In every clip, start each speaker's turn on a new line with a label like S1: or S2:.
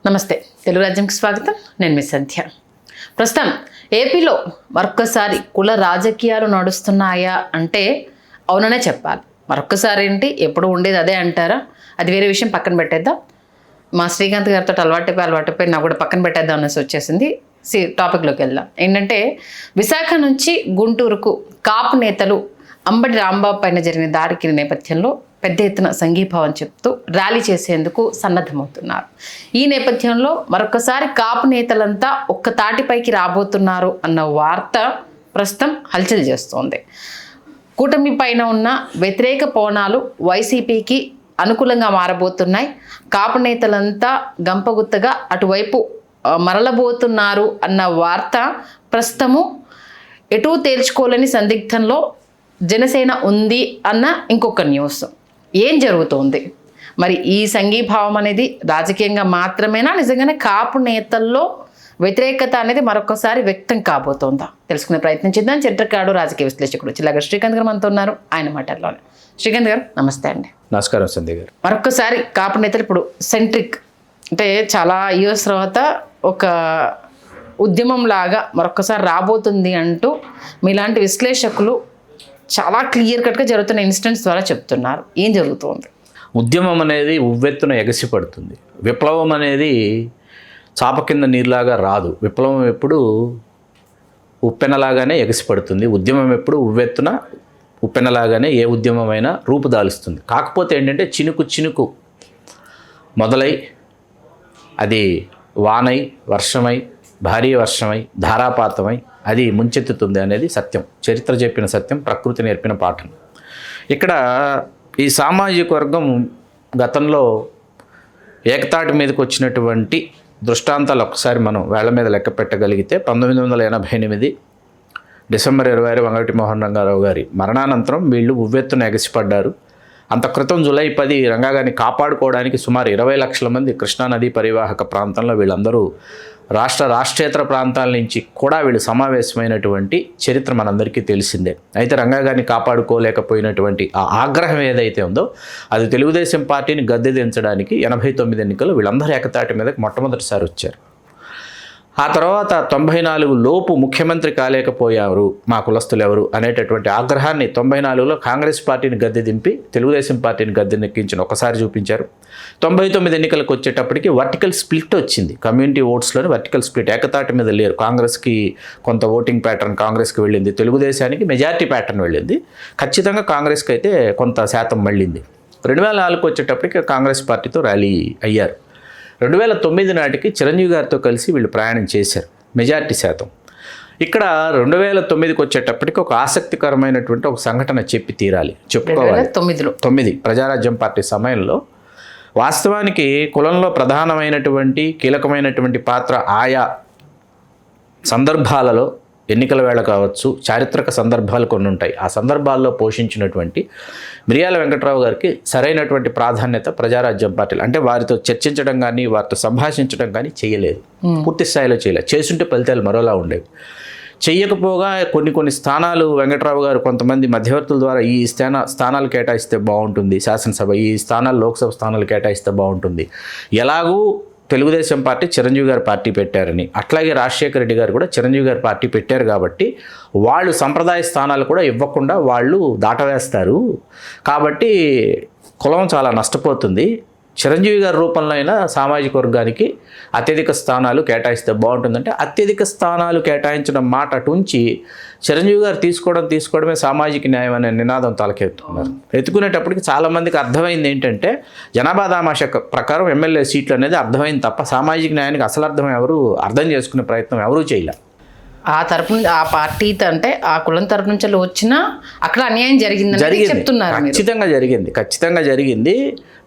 S1: నమస్తే, తెలుగు రాజ్యంకి స్వాగతం. నేను మీ సంధ్య. ప్రస్తుతం ఏపీలో మరొక్కసారి కుల రాజకీయాలు నడుస్తున్నాయా అంటే అవుననే చెప్పాలి. మరొక్కసారి ఏంటి, ఎప్పుడు ఉండేది అదే అంటారా? అది వేరే విషయం, పక్కన పెట్టేద్దాం. మా శ్రీకాంత్ గారితో అలవాటుపై నాకు కూడా పక్కన పెట్టేద్దాం అనేసి వచ్చేసింది. టాపిక్లోకి వెళ్దాం. ఏంటంటే, విశాఖ నుంచి గుంటూరుకు కాపు నేతలు అంబటి రాంబాబు పైన జరిగిన దాడికి నేపథ్యంలో పెద్ద ఎత్తున సంఘీభావం చెప్తూ ర్యాలీ చేసేందుకు సన్నద్ధమవుతున్నారు. ఈ నేపథ్యంలో మరొకసారి కాపు నేతలంతా ఒక్క తాటిపైకి రాబోతున్నారు అన్న వార్త ప్రస్తుతం హల్చల్ చేస్తోంది. కూటమి పైన ఉన్న వ్యతిరేక కోణాలు వైసీపీకి అనుకూలంగా మారబోతున్నాయి. కాపు నేతలంతా గంపగుత్తగా అటువైపు మరలబోతున్నారు అన్న వార్త ప్రస్తుతము ఎటూ తేల్చుకోలేని సందిగ్ధంలో జనసేన ఉంది అన్న ఇంకొక న్యూస్. ఏం జరుగుతోంది మరి? ఈ సంఘీభావం అనేది రాజకీయంగా మాత్రమేనా, నిజంగానే కాపు నేతల్లో వ్యతిరేకత అనేది మరొకసారి వ్యక్తం కాబోతోందా? తెలుసుకునే ప్రయత్నం చేద్దాం. చరిత్రకారుడు, రాజకీయ విశ్లేషకుడు చిల్లగా శ్రీకాంత్ గారు మనతో ఉన్నారు. ఆయన మాటల్లోనే. శ్రీకాంత్ గారు నమస్తే అండి.
S2: నమస్కారం సంధ్య గారు.
S1: మరొకసారి కాపు నేతలు ఇప్పుడు సెంట్రిక్ అంటే చాలా ఇయర్స్ తర్వాత ఒక ఉద్యమం లాగా మరొకసారి రాబోతుంది అంటూ మీలాంటి విశ్లేషకులు చాలా క్లియర్ కట్గా జరుగుతున్న ఇన్సిడెంట్స్ ద్వారా చెప్తున్నారు. ఏం జరుగుతుంది?
S2: ఉద్యమం అనేది ఉవ్వెత్తున ఎగసిపడుతుంది. విప్లవం అనేది చాప కింద నీరులాగా రాదు. విప్లవం ఎప్పుడు ఉప్పెనలాగానే ఎగసిపడుతుంది. ఉద్యమం ఎప్పుడు ఉవ్వెత్తున ఉప్పెనలాగానే ఏ ఉద్యమమైనా రూపుదాలుస్తుంది. కాకపోతే ఏంటంటే, చినుకు చినుకు మొదలై అది వానై, వర్షమై, భారీ వర్షమై, ధారాపాతమై అది ముంచెత్తుతుంది అనేది సత్యం. చరిత్ర చెప్పిన సత్యం, ప్రకృతి నేర్పిన పాఠం. ఇక్కడ ఈ సామాజిక వర్గం గతంలో ఏకతాటి మీదకి వచ్చినటువంటి దృష్టాంతాలు ఒకసారి మనం వేళ్ల మీద లెక్క పెట్టగలిగితే, 1988 డిసెంబర్ 26 వంగవీటి మోహన్ రంగారావు గారి మరణానంతరం వీళ్ళు ఉవ్వెత్తున ఎగసిపడ్డారు. అంత క్రితం జూలై 10 రంగాగారిని కాపాడుకోవడానికి సుమారు 20 లక్షల మంది కృష్ణానదీ పరివాహక ప్రాంతంలో వీళ్ళందరూ రాష్ట్రేతర ప్రాంతాల నుంచి కూడా వీళ్ళు సమావేశమైనటువంటి చరిత్ర మనందరికీ తెలిసిందే. అయితే రంగాగారిని కాపాడుకోలేకపోయినటువంటి ఆ ఆగ్రహం ఏదైతే ఉందో అది తెలుగుదేశం పార్టీని గద్దె దించడానికి 89 ఎన్నికలు వీళ్ళందరూ ఏకతాటి మీదకి మొట్టమొదటిసారి వచ్చారు. ఆ తర్వాత 94 లోపు ముఖ్యమంత్రి కాలేకపోయారు మా కులస్తులు ఎవరు అనేటటువంటి ఆగ్రహాన్ని 94లో కాంగ్రెస్ పార్టీని గద్దె దింపి తెలుగుదేశం పార్టీని గద్దె నెక్కించిన ఒకసారి చూపించారు. 99 ఎన్నికలకు వచ్చేటప్పటికి వర్టికల్ స్ప్లిట్ వచ్చింది. కమ్యూనిటీ ఓట్స్లోని వర్టికల్ స్ప్లిట్, ఏకతాటి మీద లేరు. కాంగ్రెస్కి కొంత ఓటింగ్ ప్యాటర్న్ కాంగ్రెస్కి వెళ్ళింది, తెలుగుదేశానికి మెజారిటీ ప్యాటర్న్ వెళ్ళింది. ఖచ్చితంగా కాంగ్రెస్కి అయితే కొంత శాతం మళ్ళింది. 2004కు వచ్చేటప్పటికి కాంగ్రెస్ పార్టీతో ర్యాలీ అయ్యారు. 2009 నాటికి చిరంజీవి గారితో కలిసి వీళ్ళు ప్రయాణం చేశారు, మెజారిటీ శాతం. ఇక్కడ 2009కి వచ్చేటప్పటికి ఒక ఆసక్తికరమైనటువంటి ఒక సంఘటన చెప్పి తీరాలి, చెప్పుకోవాలి. 9 ప్రజారాజ్యం పార్టీ సమయంలో వాస్తవానికి కులంలో ప్రధానమైనటువంటి కీలకమైనటువంటి పాత్ర ఆయా సందర్భాలలో, ఎన్నికల వేళ కావచ్చు, చారిత్రక సందర్భాలు కొన్ని ఉంటాయి. ఆ సందర్భాల్లో పోషించినటువంటి మిరియాల వెంకట్రావు గారికి సరైనటువంటి ప్రాధాన్యత ప్రజారాజ్యం పార్టీలు అంటే వారితో చర్చించడం కానీ, వారితో సంభాషించడం కానీ చేయలేదు. పూర్తి స్థాయిలో చేయలేదు. చేస్తుంటే ఫలితాలు మరోలా ఉండేవి. చెయ్యకపోగా కొన్ని స్థానాలు వెంకట్రావు గారు కొంతమంది మధ్యవర్తుల ద్వారా ఈ స్థానాలు కేటాయిస్తే బాగుంటుంది, శాసనసభ ఈ స్థానాలు లోక్సభ స్థానాలు కేటాయిస్తే బాగుంటుంది, ఎలాగూ తెలుగుదేశం పార్టీ చిరంజీవి గారు పార్టీ పెట్టారని, అట్లాగే రాజశేఖర రెడ్డి గారు కూడా చిరంజీవి గారు పార్టీ పెట్టారు కాబట్టి వాళ్ళు సంప్రదాయ స్థానాలు కూడా ఇవ్వకుండా వాళ్ళు దాటవేస్తారు. కాబట్టి కులం చాలా నష్టపోతుంది. చిరంజీవి గారి రూపంలో అయినా సామాజిక వర్గానికి అత్యధిక స్థానాలు కేటాయిస్తే బాగుంటుందంటే, అత్యధిక స్థానాలు కేటాయించడం మాట అటుంచి చిరంజీవి గారు తీసుకోవడమే సామాజిక న్యాయం అనే నినాదం తలకెత్తుకున్నారు. ఎత్తుకునేటప్పటికి చాలామందికి అర్థమైంది ఏంటంటే, జనాభా దామాష ప్రకారం ఎమ్మెల్యే సీట్లు అనేది అర్థమైంది తప్ప సామాజిక న్యాయానికి అసలు అర్థం చేసుకునే ప్రయత్నం ఎవరూ చేయలే.
S1: ఆ తరపు నుంచి, ఆ పార్టీ అంటే ఆ కులం తరపు నుంచి వచ్చినా అక్కడ అన్యాయం జరిగిందని చెప్తున్నారు.
S2: ఖచ్చితంగా జరిగింది.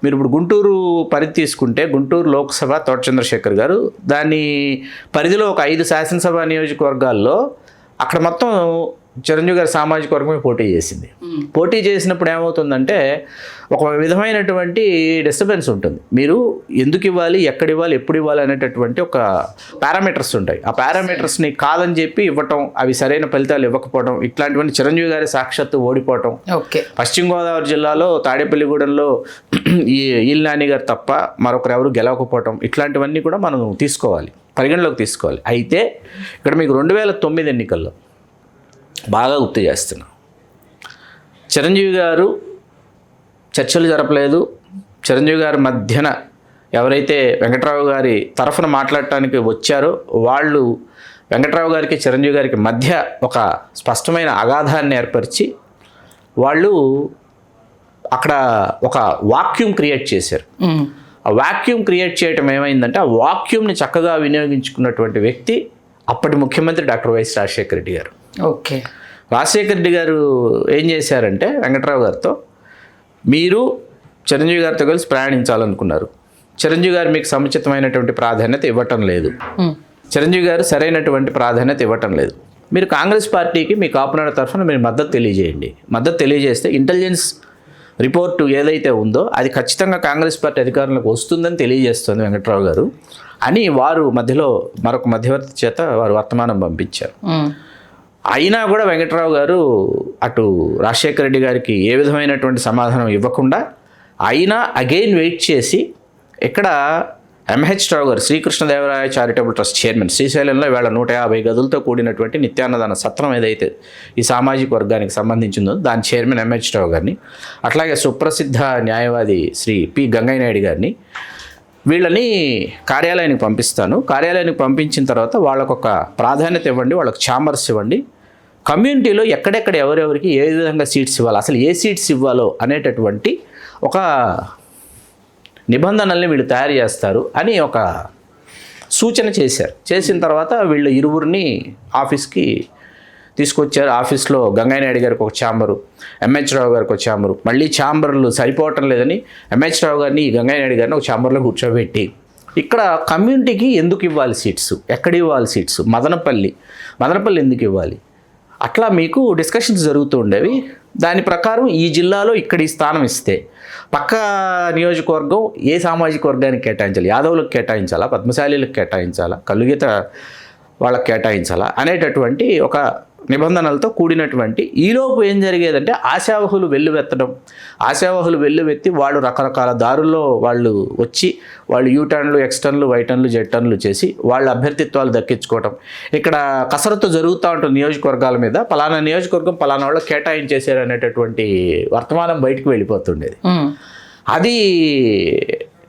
S2: మీరు ఇప్పుడు గుంటూరు పరిధి తీసుకుంటే, గుంటూరు లోక్సభ తోట చంద్రశేఖర్ గారు, దాని పరిధిలో ఒక 5 శాసనసభ నియోజకవర్గాల్లో అక్కడ మొత్తం చిరంజీవి గారి సామాజిక వర్గమే పోటీ చేసింది. పోటీ చేసినప్పుడు ఏమవుతుందంటే, ఒక విధమైనటువంటి డిస్టర్బెన్స్ ఉంటుంది. మీరు ఎందుకు ఇవ్వాలి, ఎక్కడ ఇవ్వాలి, ఎప్పుడు ఇవ్వాలి అనేటటువంటి ఒక పారామీటర్స్ ఉంటాయి. ఆ పారామీటర్స్ని కాదని చెప్పి ఇవ్వటం, అవి సరైన ఫలితాలు ఇవ్వకపోవడం, ఇట్లాంటివన్నీ చిరంజీవి గారి సాక్షాత్తు ఓడిపోవటం. పశ్చిమ గోదావరి జిల్లాలో తాడేపల్లిగూడెంలో ఈ ఈల్నాని గారు తప్ప మరొకరు ఎవరు గెలవకపోవటం ఇట్లాంటివన్నీ కూడా మనం తీసుకోవాలి, పరిగణలోకి తీసుకోవాలి. అయితే ఇక్కడ మీకు 2009 ఎన్నికల్లో బాగా గుర్తు చేస్తున్నాం, చిరంజీవి గారు చర్చలు జరపలేదు. చిరంజీవి గారి మధ్యన ఎవరైతే వెంకట్రావు గారి తరఫున మాట్లాడటానికి వచ్చారో వాళ్ళు వెంకట్రావు గారికి చిరంజీవి గారికి మధ్య ఒక స్పష్టమైన అగాధాన్ని ఏర్పరిచి వాళ్ళు అక్కడ ఒక వాక్యూమ్ క్రియేట్ చేశారు. ఆ వాక్యూమ్ క్రియేట్ చేయటం ఏమైందంటే ఆ వాక్యూమ్ని చక్కగా వినియోగించుకున్నటువంటి వ్యక్తి అప్పటి ముఖ్యమంత్రి డాక్టర్ వైఎస్ రాజశేఖర రెడ్డి గారు.
S1: ఓకే.
S2: రాజశేఖర రెడ్డి గారు ఏం చేశారంటే వెంకట్రావు గారితో మీరు చిరంజీవి గారితో కలిసి ప్రయాణించాలనుకున్నారు. చిరంజీవి గారు మీకు సముచితమైనటువంటి ప్రాధాన్యత ఇవ్వటం లేదు. చిరంజీవి గారు సరైనటువంటి ప్రాధాన్యత ఇవ్వటం లేదు. మీరు కాంగ్రెస్ పార్టీకి మీ కాపునాడ తరఫున మీరు మద్దతు తెలియజేయండి. మద్దతు తెలియజేస్తే ఇంటెలిజెన్స్ రిపోర్టు ఏదైతే ఉందో అది ఖచ్చితంగా కాంగ్రెస్ పార్టీ అధికారంలోకి వస్తుందని తెలియజేస్తుంది వెంకట్రావు గారు అని వారు మధ్యలో మరొక మధ్యవర్తి చేత వారు వర్తమానం పంపించారు. అయినా కూడా వెంకట్రావు గారు అటు రాజశేఖర రెడ్డి గారికి ఏ విధమైనటువంటి సమాధానం ఇవ్వకుండా అయినా అగైన్ వెయిట్ చేసి ఇక్కడ ఎంహెచ్ రావు గారు శ్రీకృష్ణదేవరాయ చారిటబుల్ ట్రస్ట్ చైర్మన్, శ్రీశైలంలో ఇవాళ 150 గదులతో కూడినటువంటి నిత్యాన్నదాన సత్రం ఏదైతే ఈ సామాజిక వర్గానికి సంబంధించిందో దాని చైర్మన్ ఎంహెచ్ రావు గారిని, అట్లాగే సుప్రసిద్ధ న్యాయవాది శ్రీ పి గంగయ్య నాయుడు గారిని వీళ్ళని కార్యాలయానికి పంపిస్తాను. కార్యాలయానికి పంపించిన తర్వాత వాళ్ళకు ఒక ప్రాధాన్యత ఇవ్వండి, వాళ్ళకి ఛాంబర్స్ ఇవ్వండి, కమ్యూనిటీలో ఎక్కడెక్కడ ఎవరెవరికి ఏ విధంగా సీట్స్ ఇవ్వాలి, అసలు ఏ సీట్స్ ఇవ్వాలో అనేటటువంటి ఒక నిబంధనల్ని వీళ్ళు తయారు చేస్తారు అని ఒక సూచన చేశారు. చేసిన తర్వాత వీళ్ళు ఇరువురిని ఆఫీస్కి తీసుకొచ్చారు. ఆఫీస్లో గంగయ్య నాయుడు గారికి ఒక ఛాంబరు, ఎంహెచ్ రావు గారికి ఒక ఛాంబరు, మళ్ళీ ఛాంబర్లు సరిపోవటం లేదని ఎంహెచ్ రావు గారిని గంగయ్య నాయుడు గారిని ఒక ఛాంబర్లో కూర్చోబెట్టి ఇక్కడ కమ్యూనిటీకి ఎందుకు ఇవ్వాలి సీట్స్, ఎక్కడ ఇవ్వాలి సీట్స్, మదనపల్లి ఎందుకు ఇవ్వాలి, అట్లా మీకు డిస్కషన్స్ జరుగుతూ ఉండేవి. దాని ప్రకారం ఈ జిల్లాలో ఇక్కడ ఈ స్థానం ఇస్తే పక్క నియోజకవర్గం ఏ సామాజిక వర్గానికి కేటాయించాలి, యాదవులకు కేటాయించాలా, పద్మశాలీలకు కేటాయించాలా, కలుగీత వాళ్ళకి కేటాయించాలా అనేటటువంటి ఒక నిబంధనలతో కూడినటువంటి ఈలోపు ఏం జరిగేదంటే ఆశావహులు వెల్లువెత్తి వాళ్ళు రకరకాల దారుల్లో వాళ్ళు వచ్చి వాళ్ళు యూటర్న్లు, ఎక్స్టర్న్లు, వైటర్న్లు, జెట్టర్న్లు చేసి వాళ్ళ అభ్యర్థిత్వాలు దక్కించుకోవటం. ఇక్కడ కసరత్తు జరుగుతూ ఉంటుంది నియోజకవర్గాల మీద, పలానా నియోజకవర్గం పలానా వాళ్ళు కేటాయించేశారు అనేటటువంటి వర్తమానం బయటకు వెళ్ళిపోతుండేది. అది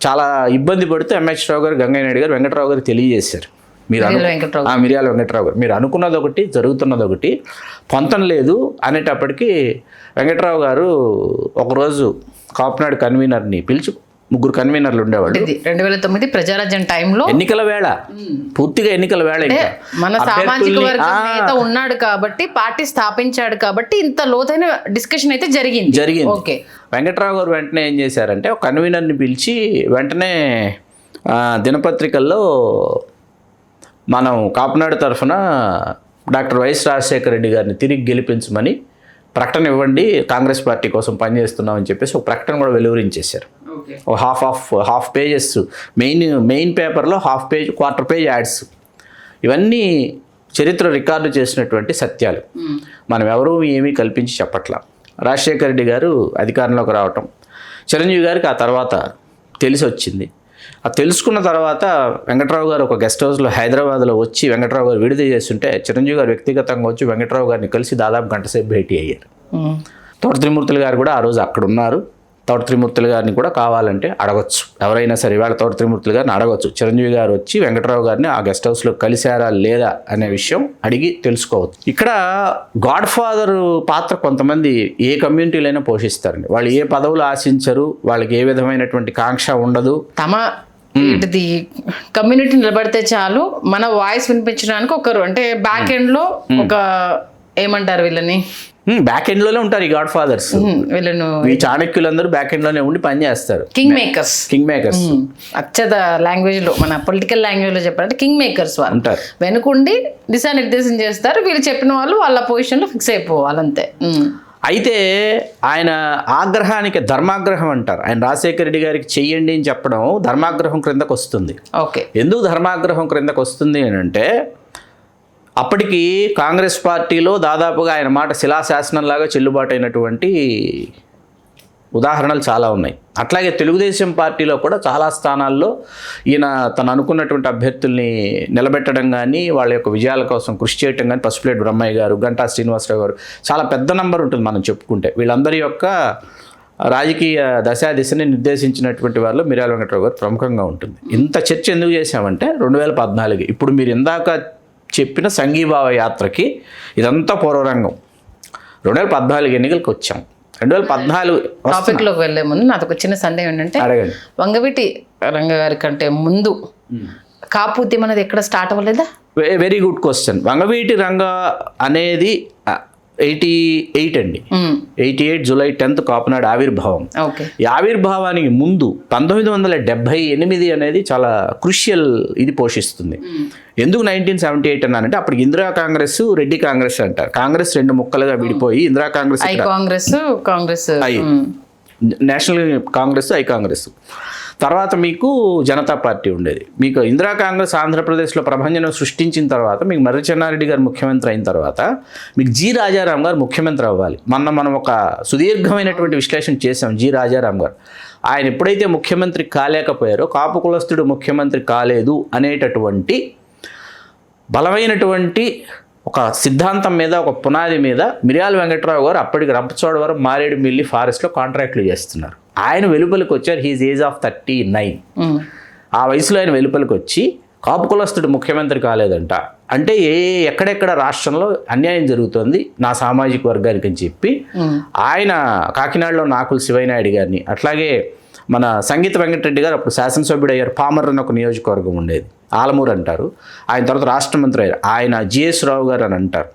S2: చాలా ఇబ్బంది పడుతూ ఎంహెచ్ రావు గారు, గంగయ్య నాయుడు గారు వెంకట్రావు గారు తెలియజేశారు. మిర్యాల వెంకట్రావు గారు మీరు అనుకున్నది ఒకటి, జరుగుతున్నది ఒకటి, పొంతం లేదు అనేటప్పటికీ వెంకట్రావు గారు ఒకరోజు కాపునాడు కన్వీనర్ని పిలిచి, 3 కన్వీనర్లు ఉండేవాళ్ళు.
S1: 2009 ప్రజారాజ్యం టైంలో
S2: ఎన్నికల వేళ, పూర్తిగా ఎన్నికల వేళ,
S1: మన సామాజిక వర్గం నేత ఉన్నాడు కాబట్టి, పార్టీ స్థాపించాడు కాబట్టి ఇంత లోతైన డిస్కషన్ అయితే జరిగింది. ఓకే.
S2: వెంకట్రావు గారు వెంటనే ఏం చేశారంటే ఒక కన్వీనర్ని పిలిచి వెంటనే దినపత్రికల్లో మనం కాపునాడు తరఫున డాక్టర్ వైఎస్ రాజశేఖర రెడ్డి గారిని తిరిగి గెలిపించమని ప్రకటన ఇవ్వండి, కాంగ్రెస్ పార్టీ కోసం పనిచేస్తున్నామని చెప్పేసి ఒక ప్రకటన కూడా వెలువరించేశారు. ఒక హాఫ్ పేజెస్ మెయిన్ పేపర్లో half page, quarter page ads. ఇవన్నీ చరిత్ర రికార్డు చేసినటువంటి సత్యాలు. మనం ఎవరూ ఏమీ కల్పించి చెప్పట్లా. రాజశేఖర రెడ్డి గారు అధికారంలోకి రావటం, చిరంజీవి గారికి ఆ తర్వాత తెలిసి వచ్చింది. అది తెలుసుకున్న తర్వాత వెంకట్రావు గారు ఒక గెస్ట్ హౌస్లో హైదరాబాద్లో వచ్చి వెంకట్రావు గారు విడుదల చేస్తుంటే చిరంజీవి గారు వ్యక్తిగతంగా వచ్చి వెంకట్రావు గారిని కలిసి దాదాపు గంట సేపు భేటీ అయ్యారు. తోట త్రిమూర్తులు గారు కూడా ఆ రోజు అక్కడ ఉన్నారు. తోట త్రిమూర్తులు గారిని కూడా కావాలంటే అడగొచ్చు, ఎవరైనా సరే ఇవాళ తోట త్రిమూర్తులు గారిని అడగొచ్చు. చిరంజీవి గారు వచ్చి వెంకట్రావు గారిని ఆ గెస్ట్ హౌస్లో కలిశారా లేదా అనే విషయం అడిగి తెలుసుకోవచ్చు. ఇక్కడ గాడ్ ఫాదర్ పాత్ర కొంతమంది ఏ కమ్యూనిటీలైనా పోషిస్తారండి. వాళ్ళు ఏ పదవులు ఆశించరు, వాళ్ళకి ఏ విధమైనటువంటి కాంక్ష ఉండదు.
S1: ఇది కమ్యూనిటీ నిలబడితే చాలు, మన వాయిస్ వినిపించడానికి ఒకరు అంటే బ్యాక్ ఎండ్ లో ఒక ఏమంటారు వీళ్ళని,
S2: బ్యాక్ ఎండ్ లోనే ఉంటారు ఈ గాడ్ ఫాదర్స్.
S1: వీళ్ళను
S2: ఈ చాణక్యులందరూ బ్యాక్ ఎండ్ లోనే ఉండి పని చేస్తారు.
S1: కింగ్ మేకర్స్ అచ్చత లాంగ్వేజ్ లో, మన పొలిటికల్ లాంగ్వేజ్ లో చెప్పాలంటే కింగ్ మేకర్స్ వాళ్ళు ఉంటారు. వెనుకుండి దిశానిర్దేశం చేస్తారు. వీళ్ళు చెప్పిన వాళ్ళు వాళ్ళ పొజిషన్ లో ఫిక్స్ అయిపోవాలి అంతే.
S2: అయితే ఆయన ఆగ్రహానికి ధర్మాగ్రహం అంటారు. ఆయన రాజశేఖర రెడ్డి గారికి చెయ్యండి అని చెప్పడం ధర్మాగ్రహం క్రిందకు వస్తుంది.
S1: ఓకే.
S2: ఎందుకు ధర్మాగ్రహం క్రిందకు వస్తుంది అని అంటే అప్పటికి కాంగ్రెస్ పార్టీలో దాదాపుగా ఆయన మాట శిలాశాసనంలాగా చెల్లుబాటు అయినటువంటి ఉదాహరణలు చాలా ఉన్నాయి. అట్లాగే తెలుగుదేశం పార్టీలో కూడా చాలా స్థానాల్లో ఈయన తను అనుకున్నటువంటి అభ్యర్థుల్ని నిలబెట్టడం కానీ, వాళ్ళ యొక్క విజయాల కోసం కృషి చేయటం కానీ, పసుపులేటి బ్రహ్మయ్య గారు, గంటా శ్రీనివాసరావు గారు, చాలా పెద్ద నంబర్ ఉంటుంది మనం చెప్పుకుంటే. వీళ్ళందరి యొక్క రాజకీయ దిశని నిర్దేశించినటువంటి వాళ్ళు మిర్యాల వెంకట్రావు గారు ప్రముఖంగా ఉంటుంది. ఇంత చర్చ ఎందుకు చేశామంటే 2014 ఇప్పుడు మీరు ఇందాక చెప్పిన సంఘీభావ యాత్రకి ఇదంతా పూర్వరంగం. 2014 ఎన్నికలకు వచ్చాం. 2014
S1: టాపిక్లోకి వెళ్ళే ముందు నాకు ఒక చిన్న సందేహం ఏంటంటే,
S2: అడగండి.
S1: వంగవీటి రంగ గారి కంటే ముందు కాపు ఉద్యమం అనేది ఎక్కడ స్టార్ట్ అవ్వలేదా?
S2: Very good question. వంగవీటి రంగ అనేది 88 అండి. 88 జూలై 10 కాపునాడు ఆవిర్భావం.
S1: ఓకే.
S2: ఈ ఆవిర్భావానికి ముందు 1978 అనేది చాలా క్రూషియల్ ఇది పోషిస్తుంది. ఎందుకు 1978 అన్నానంటే అప్పటికి ఇందిరా కాంగ్రెస్, రెడ్డి కాంగ్రెస్ అంటారు. కాంగ్రెస్ 2 ముక్కలుగా విడిపోయి ఇందిరా కాంగ్రెస్,
S1: కాంగ్రెస్
S2: నేషనల్ కాంగ్రెస్, ఐ కాంగ్రెస్. తర్వాత మీకు జనతా పార్టీ ఉండేది. మీకు ఇందిరా కాంగ్రెస్ ఆంధ్రప్రదేశ్లో ప్రభంజనం సృష్టించిన తర్వాత, మీకు మర్రి చెన్నారెడ్డి గారు ముఖ్యమంత్రి అయిన తర్వాత మీకు జి రాజారాం గారు ముఖ్యమంత్రి అవ్వాలి. మనం ఒక సుదీర్ఘమైనటువంటి విశ్లేషణ చేసాం. జి రాజారాం గారు ఆయన ఎప్పుడైతే ముఖ్యమంత్రి కాలేకపోయారో, కాపు కులస్తుడు ముఖ్యమంత్రి కాలేదు అనేటటువంటి బలమైనటువంటి ఒక సిద్ధాంతం మీద, ఒక పునాది మీద మిర్యాల వెంకట్రావు గారు అప్పటికి రంపచోడవరం, మారేడుమిల్లి ఫారెస్ట్లో కాంట్రాక్టులు చేస్తున్నారు. ఆయన వెలుపలికి వచ్చారు. He's age of 39. ఆ వయసులో ఆయన వెలుపలికి వచ్చి కాపు కులస్తుడు ముఖ్యమంత్రి కాలేదంట అంటే ఎక్కడెక్కడ రాష్ట్రంలో అన్యాయం జరుగుతుంది నా సామాజిక వర్గానికి అని చెప్పి ఆయన కాకినాడలో నాకుల శివయ్యనాయుడు గారిని, అట్లాగే మన సంగీత వెంకటరెడ్డి గారు అప్పుడు శాసనసభ్యుడు అయ్యారు. పామర్ అని ఒక నియోజకవర్గం ఉండేది, ఆలమూరు అంటారు. ఆయన తర్వాత రాష్ట్ర మంత్రి అయ్యారు. ఆయన జిఎస్ రావు గారు అని అంటారు,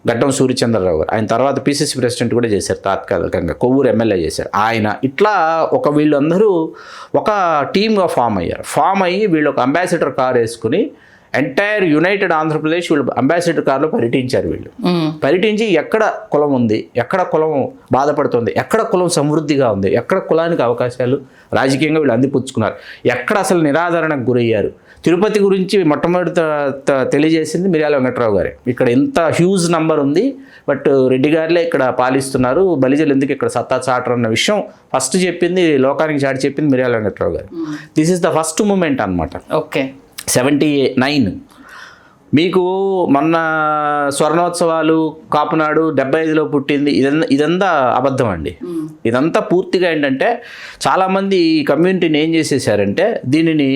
S2: గడ్డం సూర్యచంద్రరావు గారు. ఆయన తర్వాత పిసిసి ప్రెసిడెంట్ కూడా చేశారు, తాత్కాలికంగా కొవ్వూరు ఎమ్మెల్యే చేశారు ఆయన. ఇట్లా వీళ్ళందరూ ఒక టీమ్గా ఫామ్ అయ్యారు. ఫామ్ అయ్యి వీళ్ళు ఒక అంబాసిడర్ కార్ వేసుకుని ఎంటైర్ యునైటెడ్ ఆంధ్రప్రదేశ్ వీళ్ళు అంబాసిడర్ కార్లో పర్యటించారు. వీళ్ళు పర్యటించి ఎక్కడ కులం ఉంది, ఎక్కడ కులం బాధపడుతుంది, ఎక్కడ కులం సమృద్ధిగా ఉంది, ఎక్కడ కులానికి అవకాశాలు రాజకీయంగా వీళ్ళు అందిపుచ్చుకున్నారు, ఎక్కడ అసలు నిరాదరణకు గురయ్యారు. తిరుపతి గురించి మొట్టమొదటి తెలియజేసింది మిర్యాల వెంకట్రావు గారే. ఇక్కడ ఎంత హ్యూజ్ నంబర్ ఉంది, బట్ రెడ్డి గారులే ఇక్కడ పాలిస్తున్నారు, బలిజలు ఎందుకు ఇక్కడ సత్తా చాటరు అన్న విషయం ఫస్ట్ చెప్పింది, లోకానికి చాటి చెప్పింది మిర్యాల వెంకట్రావు గారు. This is the first moment అనమాట.
S1: ఓకే.
S2: 79 మీకు మొన్న స్వర్ణోత్సవాలు, కాపునాడు 75లో పుట్టింది, ఇదంతా అబద్ధం అండి. ఇదంతా పూర్తిగా ఏంటంటే చాలామంది ఈ కమ్యూనిటీని ఏం చేసేసారంటే దీనిని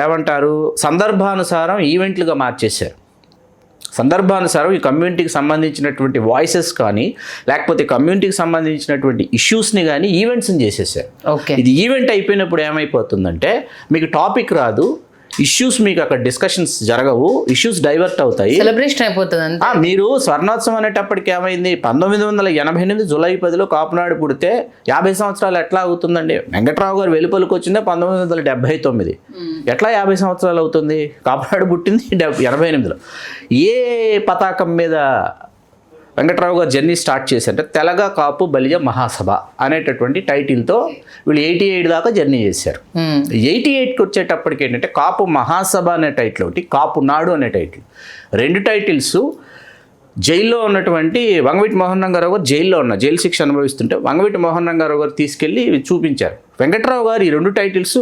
S2: ఏమంటారు, సందర్భానుసారం ఈవెంట్లుగా మార్చేశారు. సందర్భానుసారం ఈ కమ్యూనిటీకి సంబంధించినటువంటి వాయిసెస్ కానీ, లేకపోతే కమ్యూనిటీకి సంబంధించినటువంటి ఇష్యూస్ని కానీ ఈవెంట్స్ని చేసేసారు.
S1: ఓకే.
S2: ఇది ఈవెంట్ అయిపోయినప్పుడు ఏమైపోతుందంటే మీకు టాపిక్ రాదు, ఇష్యూస్ మీకు అక్కడ డిస్కషన్స్ జరగవు, ఇష్యూస్ డైవర్ట్ అవుతాయి,
S1: సెలబ్రేషన్ అయిపోతుంది.
S2: మీరు స్వర్ణోత్సవం అనేటప్పటికి ఏమైంది, 1988 జూలై 10 కాపునాడు పుడితే 50 సంవత్సరాలు ఎట్లా అవుతుందండి? వెంకట్రావు గారు వెలుపలికి వచ్చిందే 1979. ఎట్లా 50 సంవత్సరాలు అవుతుంది? కాపునాడు పుట్టింది 88లో. ఏ పతాకం మీద వెంకట్రావు గారు జర్నీ స్టార్ట్ చేశారంటే తెలగ కాపు బలిజ మహాసభ అనేటటువంటి టైటిల్తో వీళ్ళు 88 దాకా జర్నీ చేశారు. 88కి వచ్చేటప్పటికి ఏంటంటే కాపు మహాసభ అనే టైటిల్ ఒకటి, కాపు నాడు అనే టైటిల్, 2 టైటిల్స్. జైల్లో ఉన్నటువంటి వంగవీటి మోహన్ రంగారావు గారు జైలు శిక్ష అనుభవిస్తుంటే వంగవీటి మోహన్ రంగారావు గారు తీసుకెళ్ళి చూపించారు. వెంకట్రావు గారు ఈ 2 టైటిల్స్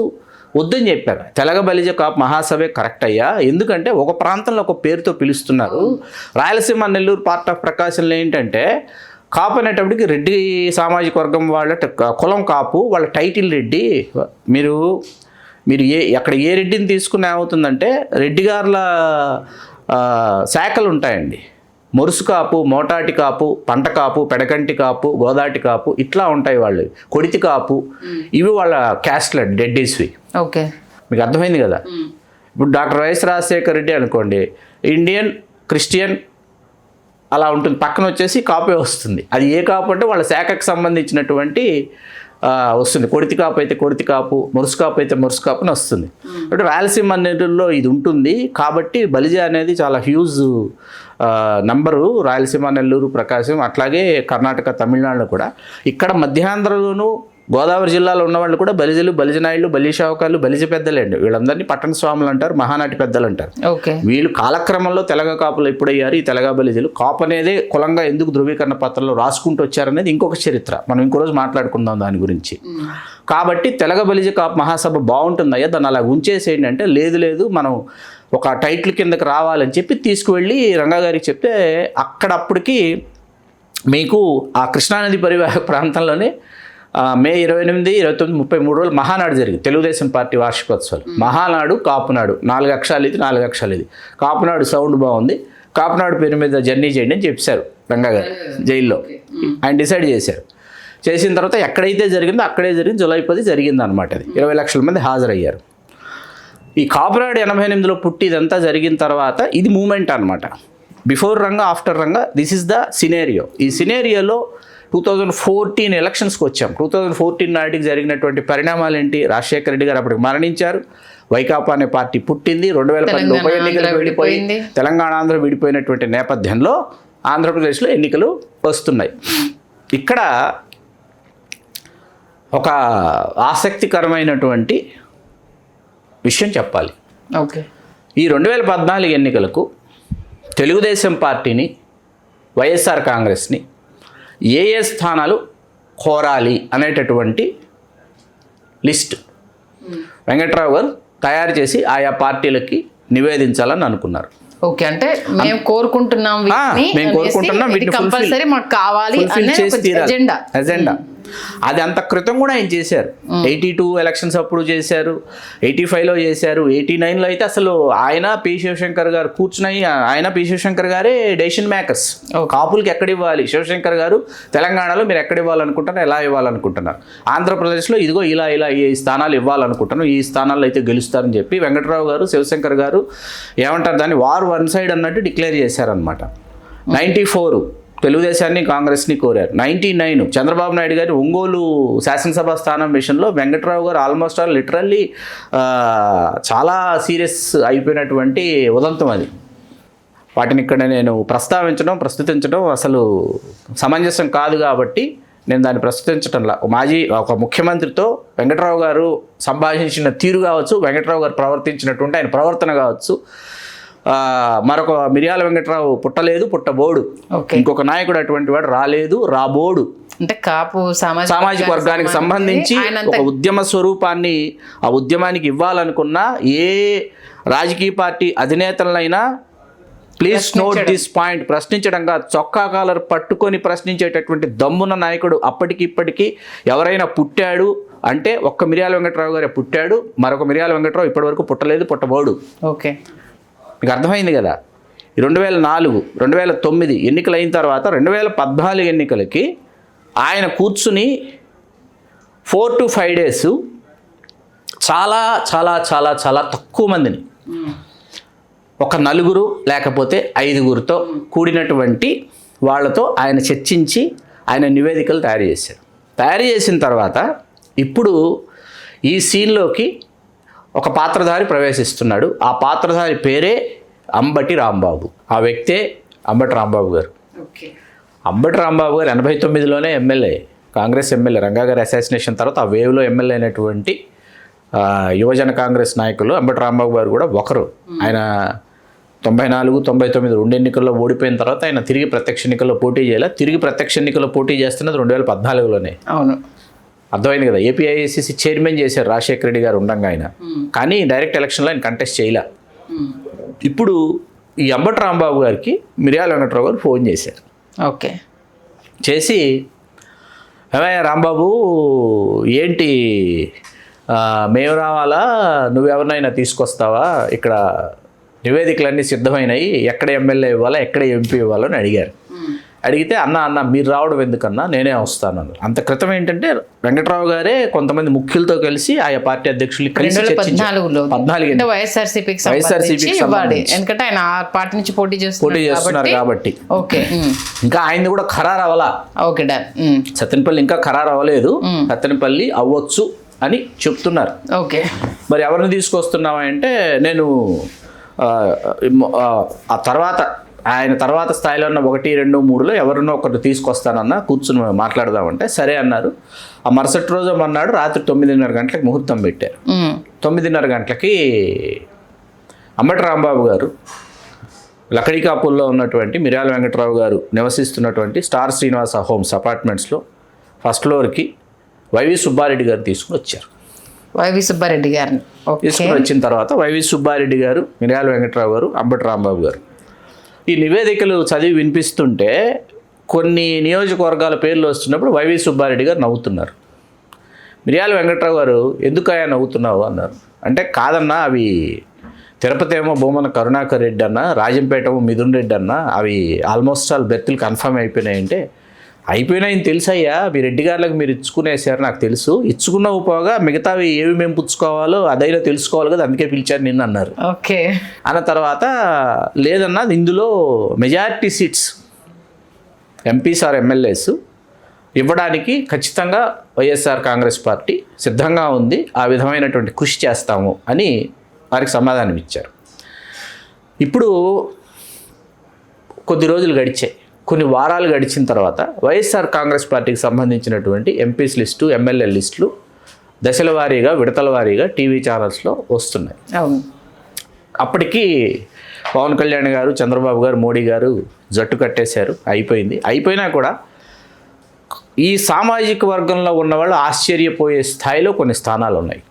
S2: వద్దని చెప్పారు. తెలగ బలిజ కాపు మహాసభే కరెక్ట్ అయ్యా, ఎందుకంటే ఒక ప్రాంతంలో ఒక పేరుతో పిలుస్తున్నారు. రాయలసీమ, నెల్లూరు పార్ట్ ఆఫ్ ప్రకాశంలో ఏంటంటే కాపు అనేటప్పటికి రెడ్డి సామాజిక వర్గం వాళ్ళ కులం కాపు, వాళ్ళ టైటిల్ రెడ్డి. మీరు అక్కడ ఏ రెడ్డిని తీసుకునే అవుతుందంటే రెడ్డి గారుల శాఖలు ఉంటాయండి. మొరుసు కాపు, మోటాటి కాపు, పంట కాపు, పెడకంటి కాపు, గోదాటి కాపు, ఇట్లా ఉంటాయి వాళ్ళు. కొడితి కాపు, ఇవి వాళ్ళ క్యాస్ట్ల డెడ్డీస్వి.
S1: ఓకే,
S2: మీకు అర్థమైంది కదా. ఇప్పుడు డాక్టర్ వైఎస్ రాజశేఖర రెడ్డి అనుకోండి, ఇండియన్, క్రిస్టియన్ అలా ఉంటుంది. పక్కన వచ్చేసి కాపే వస్తుంది. అది ఏ కాపు అంటే వాళ్ళ శాఖకు సంబంధించినటువంటి వస్తుంది. కొడితి కాపు అయితే కొడితి కాపు, మురుసు కాపు అయితే మురుసు కాపు అని వస్తుంది. అంటే రాయలసీమ అన్నిటిలో ఇది ఉంటుంది. కాబట్టి బలిజ అనేది చాలా హ్యూజ్ నంబరు. రాయలసీమ, నెల్లూరు, ప్రకాశం, అట్లాగే కర్ణాటక, తమిళనాడులో కూడా. ఇక్కడ మధ్యాంధ్రలోనూ గోదావరి జిల్లాలో ఉన్న వాళ్ళు కూడా బలిజలు, బలిజనాయుళ్ళు, బలిషావకాలు, బలిజ పెద్దలండి. వీళ్ళందరినీ పట్టణ స్వాములు అంటారు, మహానాటి పెద్దలు అంటారు.
S1: ఓకే.
S2: వీళ్ళు కాలక్రమంలో తెలగ కాపులు ఎప్పుడయ్యారు, ఈ తెలగ బలిజలు కాపు అనేదే కులంగా ఎందుకు ధృవీకరణ పత్రంలో రాసుకుంటూ వచ్చారనేది ఇంకొక చరిత్ర. మనం ఇంకో రోజు మాట్లాడుకుందాం దాని గురించి. కాబట్టి తెలగ బలిజ కాపు మహాసభ బాగుంటుందయ్యా, దాన్ని అలా ఉంచేసేయండి అంటే లేదు మనం ఒక టైటిల్ కిందకి రావాలని చెప్పి తీసుకువెళ్ళి రంగా గారికి చెప్తే అక్కడప్పటికి మీకు ఆ కృష్ణానది పరివాహక ప్రాంతంలోనే మే 28, 29, 33 రోజులు మహానాడు జరిగింది. తెలుగుదేశం పార్టీ వార్షికోత్సవాలు. మహానాడు, కాపునాడు, 4 అక్షరాలు ఇది, 4 అక్షరాలు ఇది. కాపునాడు సౌండ్ బాగుంది, కాపునాడు పేరు మీద జర్నీ చేయండి అని చెప్పారు రంగా గారు జైల్లో. ఆయన డిసైడ్ చేశారు. చేసిన తర్వాత ఎక్కడైతే జరిగిందో అక్కడే జరిగింది. జూలై 10 జరిగింది అనమాట. అది 20 లక్షల మంది హాజరయ్యారు. ఈ కాపునాడు 88లో పుట్టి ఇదంతా జరిగిన తర్వాత ఇది మూమెంట్ అనమాట. Before Ranga, after Ranga, this is the scenario. ఈ సినేరియోలో 2014 ఎలక్షన్స్కి వచ్చాం. 2014 నాటికి జరిగినటువంటి పరిణామాలు ఏంటి? రాజశేఖర రెడ్డి గారు అప్పటికి మరణించారు. వైకాపా అనే పార్టీ పుట్టింది. 2010 ఉప ఎన్నికలు విడిపోయింది. తెలంగాణ, ఆంధ్ర విడిపోయినటువంటి నేపథ్యంలో ఆంధ్రప్రదేశ్లో ఎన్నికలు వస్తున్నాయి. ఇక్కడ ఒక ఆసక్తికరమైనటువంటి విషయం చెప్పాలి.
S1: ఓకే. ఈ
S2: 2014 ఎన్నికలకు తెలుగుదేశం పార్టీని, వైఎస్ఆర్ కాంగ్రెస్ని ఏ స్థానాలు కోరాలి అనేటటువంటి లిస్ట్ వెంకట్రావు గారు తయారు చేసి ఆయా పార్టీలకి నివేదించాలని అనుకున్నారు.
S1: ఓకే. అంటే మేము కోరుకుంటున్నాం,
S2: కంపల్సరీ
S1: మాకు కావాలి
S2: ఎజెండా. అది అంత క్రితం కూడా ఆయన చేశారు. 82 ఎలక్షన్స్ అప్పుడు చేశారు, 85లో చేశారు, 89లో అయితే అసలు ఆయన పి శివశంకర్ గారు కూర్చున్నాయి. ఆయన పి శివశంకర్ గారే డెసిషన్ మేకర్స్. కాపులకి ఎక్కడ ఇవ్వాలి, శివశంకర్ గారు తెలంగాణలో మీరు ఎక్కడ ఇవ్వాలనుకుంటున్నారు, ఎలా ఇవ్వాలనుకుంటున్నారు, ఆంధ్రప్రదేశ్లో ఇదిగో ఇలా ఈ స్థానాలు ఇవ్వాలనుకుంటున్నాను, ఈ స్థానాల్లో అయితే గెలుస్తారని చెప్పి వెంకట్రావు గారు, శివశంకర్ గారు ఏమంటారు దాన్ని వార్ వన్ సైడ్ అన్నట్టు డిక్లేర్ చేశారనమాట. 94 తెలుగుదేశాన్ని, కాంగ్రెస్ని కోరారు. 99 చంద్రబాబు నాయుడు గారి ఒంగోలు శాసనసభ స్థానం విషయంలో వెంకట్రావు గారు ఆల్మోస్ట్ ఆల్ లిటరల్లీ చాలా సీరియస్ అయిపోయినటువంటి ఉదంతం అది. వాటిని ఇక్కడ నేను ప్రస్తుతించడం అసలు సమంజసం కాదు కాబట్టి నేను దాన్ని ప్రస్తుతించడంలా. ఒక ముఖ్యమంత్రితో వెంకట్రావు గారు సంభాషించిన తీరు కావచ్చు, వెంకట్రావు గారు ప్రవర్తించినటువంటి ఆయన ప్రవర్తన కావచ్చు, మరొక మిర్యాల వెంకట్రావు పుట్టలేదు, పుట్టబోడు, ఇంకొక నాయకుడు అటువంటి వాడు రాలేదు, రాబోడు.
S1: అంటే కాపు
S2: సామాజిక వర్గానికి సంబంధించి ఒక ఉద్యమ స్వరూపాన్ని ఆ ఉద్యమానికి ఇవ్వాలనుకున్న ఏ రాజకీయ పార్టీ అధినేతలైనా ప్లీజ్ నోట్ దిస్ పాయింట్, ప్రశ్నించడంగా చొక్కా కాలర్ పట్టుకొని ప్రశ్నించేటటువంటి దమ్మున్న నాయకుడు అప్పటికి ఇప్పటికీ ఎవరైనా పుట్టాడు అంటే ఒక్క మిర్యాల వెంకట్రావు గారే పుట్టాడు, మరొక మిర్యాల వెంకట్రావు ఇప్పటివరకు పుట్టలేదు, పుట్టబోడు.
S1: ఓకే,
S2: మీకు అర్థమైంది కదా. 2004, 2009 ఎన్నికలు అయిన తర్వాత 2014 ఎన్నికలకి ఆయన కూర్చుని 4 to 5 days చాలా చాలా చాలా చాలా తక్కువ మందిని, ఒక 4 లేకపోతే 5 కూడినటువంటి వాళ్ళతో ఆయన చర్చించి ఆయన నివేదికలు తయారు చేశారు. తయారు చేసిన తర్వాత ఇప్పుడు ఈ సీన్లోకి ఒక పాత్రధారి ప్రవేశిస్తున్నాడు. ఆ పాత్రధారి పేరే అంబటి రాంబాబు. ఆ వ్యక్తే అంబటి రాంబాబు గారు. అంబటి రాంబాబు గారు 89లోనే ఎమ్మెల్యే, కాంగ్రెస్ ఎమ్మెల్యే. రంగా గారి అసాసినేషన్ తర్వాత ఆ వేవ్లో ఎమ్మెల్యే అయినటువంటి యువజన కాంగ్రెస్ నాయకులు అంబటి రాంబాబు గారు కూడా ఒకరు. ఆయన 94, 99 2 ఎన్నికల్లో ఓడిపోయిన తర్వాత ఆయన తిరిగి ప్రత్యక్ష ఎన్నికల్లో పోటీ చేయాలి. తిరిగి ప్రత్యక్ష ఎన్నికల్లో పోటీ చేస్తున్నది 2014లోనే.
S1: అవును,
S2: అర్థమైంది కదా. ఏపీఐఏసీసీ చైర్మన్ చేశారు రాజశేఖర రెడ్డి గారు ఉండగా ఆయన, కానీ డైరెక్ట్ ఎలక్షన్లో ఆయన కంటెస్ట్ చేయలే. ఇప్పుడు ఈ అంబటి రాంబాబు గారికి మిర్యాల వెంకట్రావు గారు ఫోన్ చేశారు.
S1: ఓకే,
S2: చేసి ఏమయ్యా రాంబాబు ఏంటి మేము రావాలా, నువ్వెవరినైనా తీసుకొస్తావా, ఇక్కడ నివేదికలన్నీ సిద్ధమైనవి, ఎక్కడ ఎమ్మెల్యే ఇవ్వాలా, ఎక్కడ ఎంపీ ఇవ్వాలో అని అడిగారు. అడిగితే అన్న మీరు రావడం ఎందుకన్నా, నేనే వస్తాను అన్నారు. అంత క్రితం ఏంటంటే వెంకట్రావు గారే కొంతమంది ముఖ్యులతో కలిసి ఆయా పార్టీ అధ్యక్షులు కలిసి
S1: 2014 వైఎస్ఆర్సీపీకి ఎందుకంటే ఆయన పార్టీ నుంచి పోటీ చేస్తున్నారు కాబట్టి. ఓకే,
S2: ఇంకా ఆయనది కూడా ఖరారు అవ్వాలా.
S1: ఓకే,
S2: సత్తెనపల్లి ఇంకా ఖరారు అవ్వలేదు, సత్తెనపల్లి అవ్వచ్చు అని చెప్తున్నారు.
S1: ఓకే,
S2: మరి ఎవరిని తీసుకొస్తున్నావా అంటే నేను ఆ తర్వాత ఆయన తర్వాత స్థాయిలో ఉన్న 1, 2, 3లో ఎవరినో ఒకరు తీసుకొస్తానన్నా కూర్చుని మాట్లాడదామంటే సరే అన్నారు. ఆ మరుసటి రోజు అన్నాడు రాత్రి 9:30 గంటలకు ముహూర్తం పెట్టారు. 9:30 గంటలకి అంబటి రాంబాబు గారు లకడికాపుల్లో ఉన్నటువంటి మిర్యాల వెంకట్రావు గారు నివసిస్తున్నటువంటి స్టార్ శ్రీనివాస హోమ్స్ అపార్ట్మెంట్స్లో ఫస్ట్ ఫ్లోర్కి వైవి సుబ్బారెడ్డి గారు తీసుకుని వచ్చారు.
S1: వైవి సుబ్బారెడ్డి గారిని
S2: తీసుకుని వచ్చిన తర్వాత వైవి సుబ్బారెడ్డి గారు, మిర్యాల వెంకట్రావు గారు, అంబటి రాంబాబు గారు ఈ నివేదికలు చదివి వినిపిస్తుంటే కొన్ని నియోజకవర్గాల పేర్లు వస్తున్నప్పుడు వైవి సుబ్బారెడ్డి గారు నవ్వుతున్నారు. మిర్యాల వెంకట్రావు గారు ఎందుకు ఆయన నవ్వుతున్నావు అన్నారు. అంటే కాదన్నా, అవి తిరుపతి ఏమో బొమ్మన కరుణాకర్ రెడ్డి అన్న, రాజంపేట ఏమో మిథున్ రెడ్డి అన్న, అవి ఆల్మోస్ట్ ఆల్ బెర్తులు కన్ఫర్మ్ అయిపోయినాయంటే అయిపోయినాయని తెలుసయ్యా, మీ రెడ్డి గారులకు మీరు ఇచ్చుకునేసారు నాకు తెలుసు, ఇచ్చుకున్నవు పోగా మిగతావి ఏవి మేము పుచ్చుకోవాలో అదైనా తెలుసుకోవాలి కదా, అందుకే పిలిచారు నిన్ను అన్నారు.
S1: ఓకే
S2: అన్న తర్వాత లేదన్నా, ఇందులో majority seats MPs or MLAs ఇవ్వడానికి ఖచ్చితంగా వైఎస్ఆర్ కాంగ్రెస్ పార్టీ సిద్ధంగా ఉంది, ఆ విధమైనటువంటి కృషి చేస్తాము అని వారికి సమాధానం ఇచ్చారు. ఇప్పుడు కొద్ది రోజులు గడిచాయి, కొన్ని వారాలు గడిచిన తర్వాత వైఎస్ఆర్ కాంగ్రెస్ పార్టీకి సంబంధించినటువంటి ఎంపీస్ లిస్టు, ఎమ్మెల్యే లిస్టులు దశల వారీగా, విడతల వారీగా టీవీ ఛానల్స్లో వస్తున్నాయి. అప్పటికి పవన్ కళ్యాణ్ గారు, చంద్రబాబు గారు, మోడీ గారు జట్టు కట్టేశారు, అయిపోయింది. అయిపోయినా కూడా ఈ సామాజిక వర్గంలో ఉన్నవాళ్ళు ఆశ్చర్యపోయే స్థాయిలో కొన్ని స్థానాలు ఉన్నాయి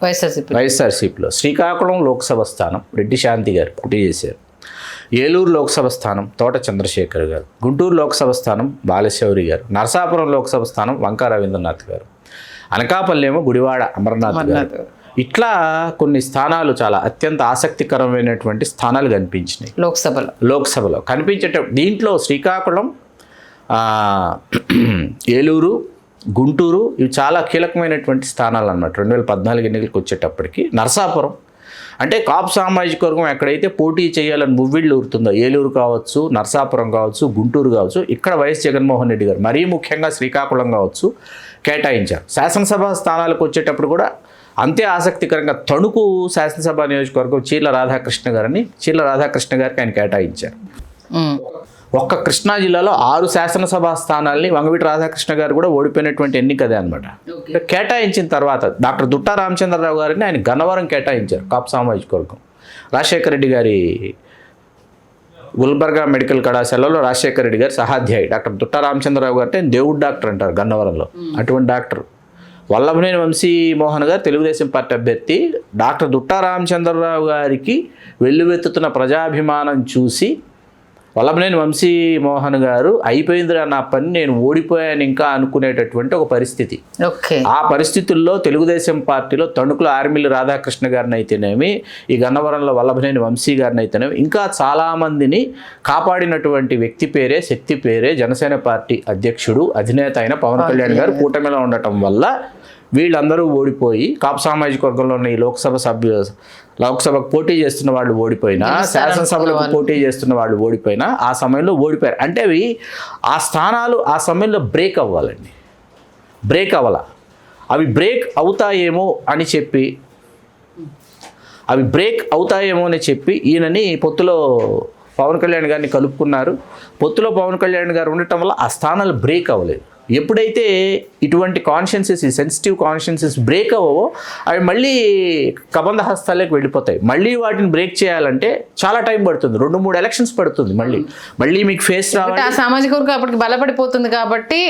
S2: వైఎస్ఆర్సీపీలో. శ్రీకాకుళం లోక్సభ స్థానం రెడ్డి శాంతి గారు పోటీ చేశారు. ఏలూరు లోక్సభ స్థానం తోట చంద్రశేఖర్ గారు. గుంటూరు లోక్సభ స్థానం బాలశౌరి గారు. నరసాపురం లోక్సభ స్థానం వంకా రవీంద్రనాథ్ గారు. అనకాపల్లి ఏమో గుడివాడ అమర్నాథ్ గారు. ఇట్లా కొన్ని స్థానాలు చాలా అత్యంత ఆసక్తికరమైనటువంటి స్థానాలు కనిపించినాయి లోక్సభలో కనిపించేటప్పుడు. దీంట్లో శ్రీకాకుళం, ఏలూరు, గుంటూరు ఇవి చాలా కీలకమైనటువంటి స్థానాలు అన్నమాట. 2014 ఎన్నికలకు వచ్చేటప్పటికి నరసాపురం అంటే కాపు సామాజిక వర్గం ఎక్కడైతే పోటీ చేయాలని మువ్విళ్ళు ఊరుతుందో, ఏలూరు కావచ్చు, నరసాపురం కావచ్చు, గుంటూరు కావచ్చు, ఇక్కడ వైఎస్ జగన్మోహన్ రెడ్డి గారు మరీ ముఖ్యంగా శ్రీకాకుళం కావచ్చు కేటాయించారు. శాసనసభ స్థానాలకు వచ్చేటప్పుడు కూడా అంతే ఆసక్తికరంగా తణుకు శాసనసభ నియోజకవర్గం చీర్ల రాధాకృష్ణ గారికి ఆయన కేటాయించారు. ఒక్క కృష్ణా జిల్లాలో 6 శాసనసభ స్థానాల్ని వంగవీటి రాధాకృష్ణ గారు కూడా ఓడిపోయినటువంటి ఎన్నికదే అనమాట. కేటాయించిన తర్వాత డాక్టర్ దుట్టా రామచంద్రరావు గారిని ఆయన గన్నవరం కేటాయించారు, కాపు సామాజిక వర్గం. రాజశేఖర రెడ్డి గారి గుల్బర్గా మెడికల్ కళాశాలలో రాజశేఖర రెడ్డి గారి సహాధ్యాయి డాక్టర్ దుట్టా రామచంద్రరావు గారు అంటే దేవుడు డాక్టర్ అంటారు గన్నవరంలో, అటువంటి డాక్టర్. వల్లభనేని వంశీ మోహన్ గారు తెలుగుదేశం పార్టీ అభ్యర్థి. డాక్టర్ దుట్టా రామచంద్రరావు గారికి వెల్లువెత్తుతున్న ప్రజాభిమానం చూసి వల్లభనేని వంశీ మోహన్ గారు అయిపోయిందిరా నా పని, నేను ఓడిపోయాను ఇంకా అనుకునేటటువంటి ఒక పరిస్థితి. ఆ పరిస్థితుల్లో తెలుగుదేశం పార్టీలో తణుకులో ఆర్మిల్లి రాధాకృష్ణ గారిని అయితేనేమి, ఈ గన్నవరంలో వల్లభనేని వంశీ గారిని అయితేనేమి, ఇంకా చాలామందిని కాపాడినటువంటి వ్యక్తి పేరే, శక్తి పేరే జనసేన పార్టీ అధ్యక్షుడు, అధినేత అయిన పవన్ కళ్యాణ్ గారు కూటమిలో ఉండటం వల్ల వీళ్ళందరూ ఓడిపోయి కాపు సామాజిక వర్గంలో ఉన్న ఈ లోక్సభకు పోటీ చేస్తున్న వాళ్ళు ఓడిపోయినా, శాసనసభలకు పోటీ చేస్తున్న వాళ్ళు ఓడిపోయినా ఆ సమయంలో ఓడిపోయారు. అంటే అవి ఆ స్థానాలు ఆ సమయంలో బ్రేక్ అవ్వాలండి, బ్రేక్ అవ్వాల. అవి బ్రేక్ అవుతాయేమో అని చెప్పి ఈయనని పొత్తులో పవన్ కళ్యాణ్ గారిని కలుపుకున్నారు. పొత్తులో పవన్ కళ్యాణ్ గారు ఉండటం వల్ల ఆ స్థానాలు బ్రేక్ అవ్వలేదు. ఎప్పుడైతే ఇటువంటి కాన్షియన్సెస్, ఈ సెన్సిటివ్ కాన్షియన్సెస్ బ్రేక్ అవ్వవో అవి మళ్ళీ కబంధ హస్తాలకు వెళ్ళిపోతాయి. మళ్ళీ వాటిని బ్రేక్ చేయాలంటే చాలా టైం పడుతుంది, 2-3 ఎలక్షన్స్ పడుతుంది. మళ్ళీ మీకు ఫేస్ రావాలి. ఆ
S1: సామాజిక వర్గం అప్పటికి బలపడిపోతుంది కాబట్టి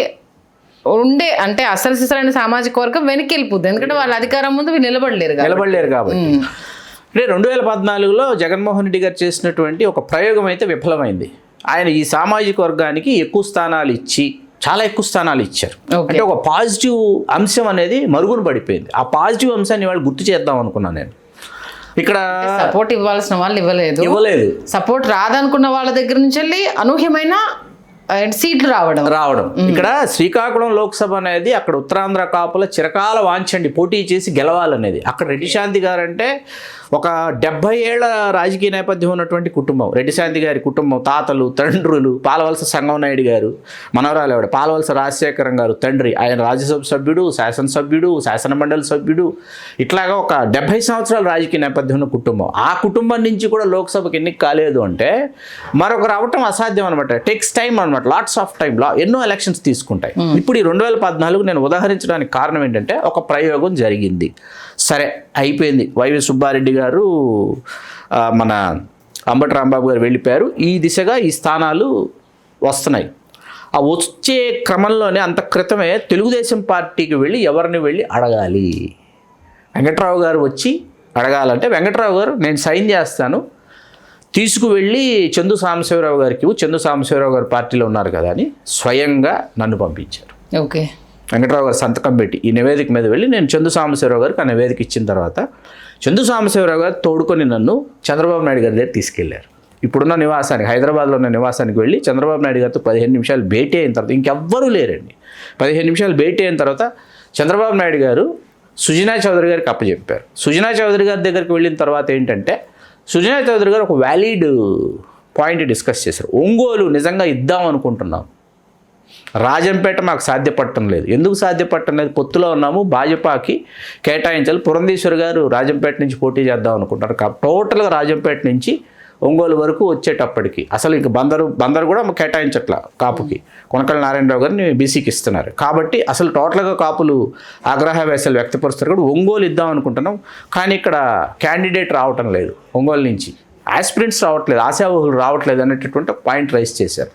S1: అంటే అసలు సిసలైన సామాజిక వర్గం వెనక్కి వెళ్ళిపోతుంది, ఎందుకంటే వాళ్ళ అధికారం ముందు నిలబడలేరు కాబట్టి.
S2: అంటే 2014లో జగన్మోహన్ రెడ్డి గారు చేసినటువంటి ఒక ప్రయోగం అయితే విఫలమైంది. ఆయన ఈ సామాజిక వర్గానికి చాలా ఎక్కువ స్థానాలు ఇచ్చారు. అంటే ఒక పాజిటివ్ అంశం అనేది మరుగున పడిపోయింది. ఆ పాజిటివ్ అంశాన్ని వాళ్ళు గుర్తు చేద్దాం అనుకున్నాను నేను. ఇక్కడ
S1: సపోర్ట్ ఇవ్వాల్సిన వాళ్ళు ఇవ్వలేదు. సపోర్ట్ రాదనుకున్న వాళ్ళ దగ్గర నుంచి వెళ్ళి అనూహ్యమైన అండ్ సీట్లు రావడం
S2: ఇక్కడ శ్రీకాకుళం లోక్సభ అనేది అక్కడ ఉత్తరాంధ్ర కాపుల చిరకాల వాంఛండి పోటీ చేసి గెలవాలనేది. అక్కడ రెడ్డి శాంతి గారు అంటే ఒక 70 ఏళ్ల రాజకీయ నేపథ్యం ఉన్నటువంటి కుటుంబం. రెడ్డి శాంతి గారి కుటుంబం, తాతలు, తండ్రులు, పాలవలస సంగమనాయుడు గారు మనవరాలు ఆవిడ, పాలవలస రాజశేఖరం గారు తండ్రి, ఆయన రాజ్యసభ సభ్యుడు, శాసనసభ్యుడు, శాసనమండలి సభ్యుడు, ఇట్లాగా ఒక 70 సంవత్సరాల రాజకీయ నేపథ్యం ఉన్న కుటుంబం. ఆ కుటుంబం నుంచి కూడా లోక్సభకి ఎన్నిక కాలేదు అంటే మరొక రావటం అసాధ్యం అనమాట. టేక్స్ టైం అనమాట, లాట్స్ ఆఫ్ టైం. ఎన్నో ఎలక్షన్స్ తీసుకుంటాయి. ఇప్పుడు ఈ 2014 నేను ఉదాహరించడానికి కారణం ఏంటంటే ఒక ప్రయోగం జరిగింది. సరే అయిపోయింది. వైవి సుబ్బారెడ్డి గారు, మన అంబటి రాంబాబు గారు వెళ్ళిపోయారు. ఈ దిశగా ఈ స్థానాలు వస్తున్నాయి. ఆ వచ్చే క్రమంలోనే అంత క్రితమే తెలుగుదేశం పార్టీకి వెళ్ళి ఎవరిని వెళ్ళి అడగాలి. వెంకట్రావు గారు వచ్చి అడగాలంటే వెంకట్రావు గారు నేను సైన్ చేస్తాను, తీసుకువెళ్ళి చందు సాంబశివరావు గారికి, చందు సాంబశివరావు గారు పార్టీలో ఉన్నారు కదా అని స్వయంగా నన్ను పంపించారు.
S1: ఓకే,
S2: వెంకట్రావు గారు సంతకం పెట్టి ఈ నివేదిక మీద వెళ్ళి నేను చందు సాంబశివరావు గారికి ఆ నివేదిక ఇచ్చిన తర్వాత చందు సాంబశివరావు గారు తోడుకొని నన్ను చంద్రబాబు నాయుడు గారి దగ్గర తీసుకెళ్లారు. ఇప్పుడున్న నివాసానికి, హైదరాబాద్లో ఉన్న నివాసానికి వెళ్ళి చంద్రబాబు నాయుడు గారితో 15 నిమిషాలు భేటీ అయిన తర్వాత, ఇంకెవ్వరూ లేరండి, 15 నిమిషాలు భేటీ అయిన తర్వాత చంద్రబాబు నాయుడు గారు సుజనా చౌదరి గారికి అప్పచెప్పారు. సుజనా చౌదరి గారి దగ్గరికి వెళ్ళిన తర్వాత ఏంటంటే సుజనా చౌదరి గారు ఒక వ్యాలిడ్ పాయింట్ డిస్కస్ చేశారు. ఒంగోలు నిజంగా ఇద్దాం అనుకుంటున్నాం, రాజంపేట మాకు సాధ్యపడటం లేదు. ఎందుకు సాధ్యపడటం లేదు? పొత్తులో ఉన్నాము, భాజపాకి కేటాయించాలి. పురంధేశ్వర్ గారు రాజంపేట నుంచి పోటీ చేద్దాం అనుకుంటారు. టోటల్గా రాజంపేట నుంచి ఒంగోలు వరకు వచ్చేటప్పటికి అసలు ఇంక బందరు కూడా కేటాయించట్ల కాపుకి. కొనకళ్ళ నారాయణరావు గారిని బీసీకి ఇస్తున్నారు. కాబట్టి అసలు టోటల్గా కాపులు ఆగ్రహవేశాలు వ్యక్తపరుస్తారు. కూడా ఒంగోలు ఇద్దాం అనుకుంటున్నాం, కానీ ఇక్కడ క్యాండిడేట్ రావటం లేదు, ఒంగోలు నుంచి ఆస్పిరెంట్స్ రావట్లేదు, ఆశావహులు రావట్లేదు అనేటటువంటి పాయింట్ రైజ్ చేశారు.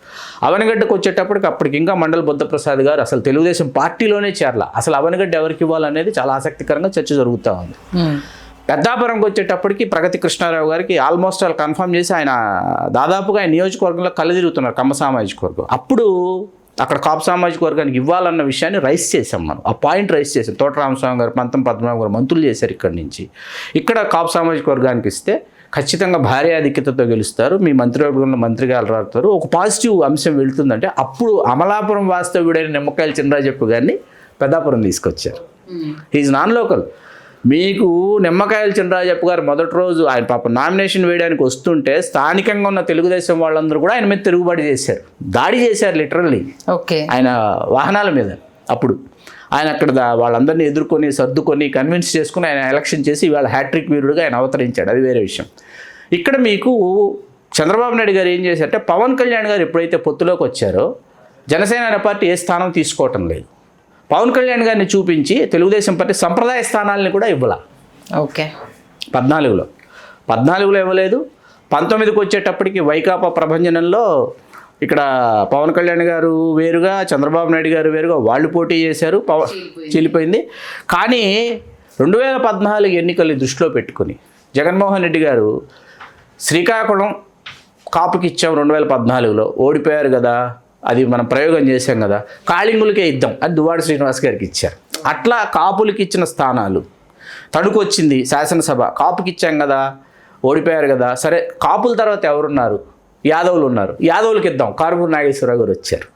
S2: అవనగడ్డకు వచ్చేటప్పటికి అప్పటికి ఇంకా మండల బుద్ధప్రసాద్ గారు అసలు తెలుగుదేశం పార్టీలోనే చేరల. అసలు అవనగడ్డ ఎవరికి ఇవ్వాలనేది చాలా ఆసక్తికరంగా చర్చ జరుగుతూ ఉంది. పెద్దాపురంకి వచ్చేటప్పటికి ప్రగతి కృష్ణారావు గారికి ఆల్మోస్ట్ వాళ్ళు కన్ఫర్మ్ చేసి ఆయన దాదాపుగా ఆయన నియోజకవర్గంలో కలదిరుగుతున్నారు, కమ్మ సామాజిక వర్గం. అప్పుడు అక్కడ కాపు సామాజిక వర్గానికి ఇవ్వాలన్న విషయాన్ని రైస్ చేసాం మనం. ఆ పాయింట్ రైస్ చేసాం. తోట రామస్వామి గారు, పంతం పద్మనాభం గారు మంత్రులు చేశారు ఇక్కడి నుంచి. ఇక్కడ కాపు సామాజిక వర్గానికి ఇస్తే ఖచ్చితంగా భారీ ఆధిక్యతతో గెలుస్తారు, మీ మంత్రివర్గంలో మంత్రిగా రాస్తారు, ఒక పాజిటివ్ అంశం వెళుతుందంటే అప్పుడు అమలాపురం వాస్తవ్యుడైన నిమ్మకాయల చినరాజప్ప గారిని పెద్దాపురం తీసుకొచ్చారు. Is non local. మీకు నిమ్మకాయల చినరాజప్ప గారు మొదటి రోజు ఆయన పాప నామినేషన్ వేయడానికి వస్తుంటే స్థానికంగా ఉన్న తెలుగుదేశం వాళ్ళందరూ కూడా ఆయన మీద తిరుగుబాటు చేశారు, దాడి చేశారు లిటరల్లీ.
S1: ఓకే,
S2: ఆయన వాహనాల మీద. అప్పుడు ఆయన అక్కడ వాళ్ళందరినీ ఎదుర్కొని సర్దుకొని కన్విన్స్ చేసుకుని ఆయన ఎలక్షన్ చేసి ఇవాళ హ్యాట్రిక్ వీరుడుగా ఆయన అవతరించాడు. అది వేరే విషయం. ఇక్కడ మీకు చంద్రబాబు నాయుడు గారు ఏం చేశారంటే పవన్ కళ్యాణ్ గారు ఎప్పుడైతే పొత్తులోకి వచ్చారో జనసేన అనే పార్టీ ఏ స్థానం తీసుకోవటం లేదు. పవన్ కళ్యాణ్ గారిని చూపించి తెలుగుదేశం పార్టీ సంప్రదాయ స్థానాలని కూడా ఇవ్వాల.
S1: ఓకే,
S2: 14లో ఇవ్వలేదు. 19కి వచ్చేటప్పటికి వైకాపా ప్రభంజనంలో ఇక్కడ పవన్ కళ్యాణ్ గారు వేరుగా, చంద్రబాబు నాయుడు గారు వేరుగా వాళ్ళు పోటీ చేశారు, చీలిపోయింది. కానీ 2014 ఎన్నికల్ని దృష్టిలో పెట్టుకుని జగన్మోహన్ రెడ్డి గారు శ్రీకాకుళం కాపుకి ఇచ్చాం 2014లో, ఓడిపోయారు కదా, అది మనం ప్రయోగం చేశాం కదా, కాళింగులకే ఇద్దాం అని దువ్వాడ శ్రీనివాస్ గారికి ఇచ్చారు. అట్లా కాపులకి ఇచ్చిన స్థానాలు తణుకు వచ్చింది శాసనసభ, కాపుకి ఇచ్చాం కదా, ఓడిపోయారు కదా, సరే కాపుల తర్వాత ఎవరున్నారు, యాదవులు ఉన్నారు, యాదవులకి ఇద్దాం, కారుమూరి నాగేశ్వరరావు గారు వచ్చారు.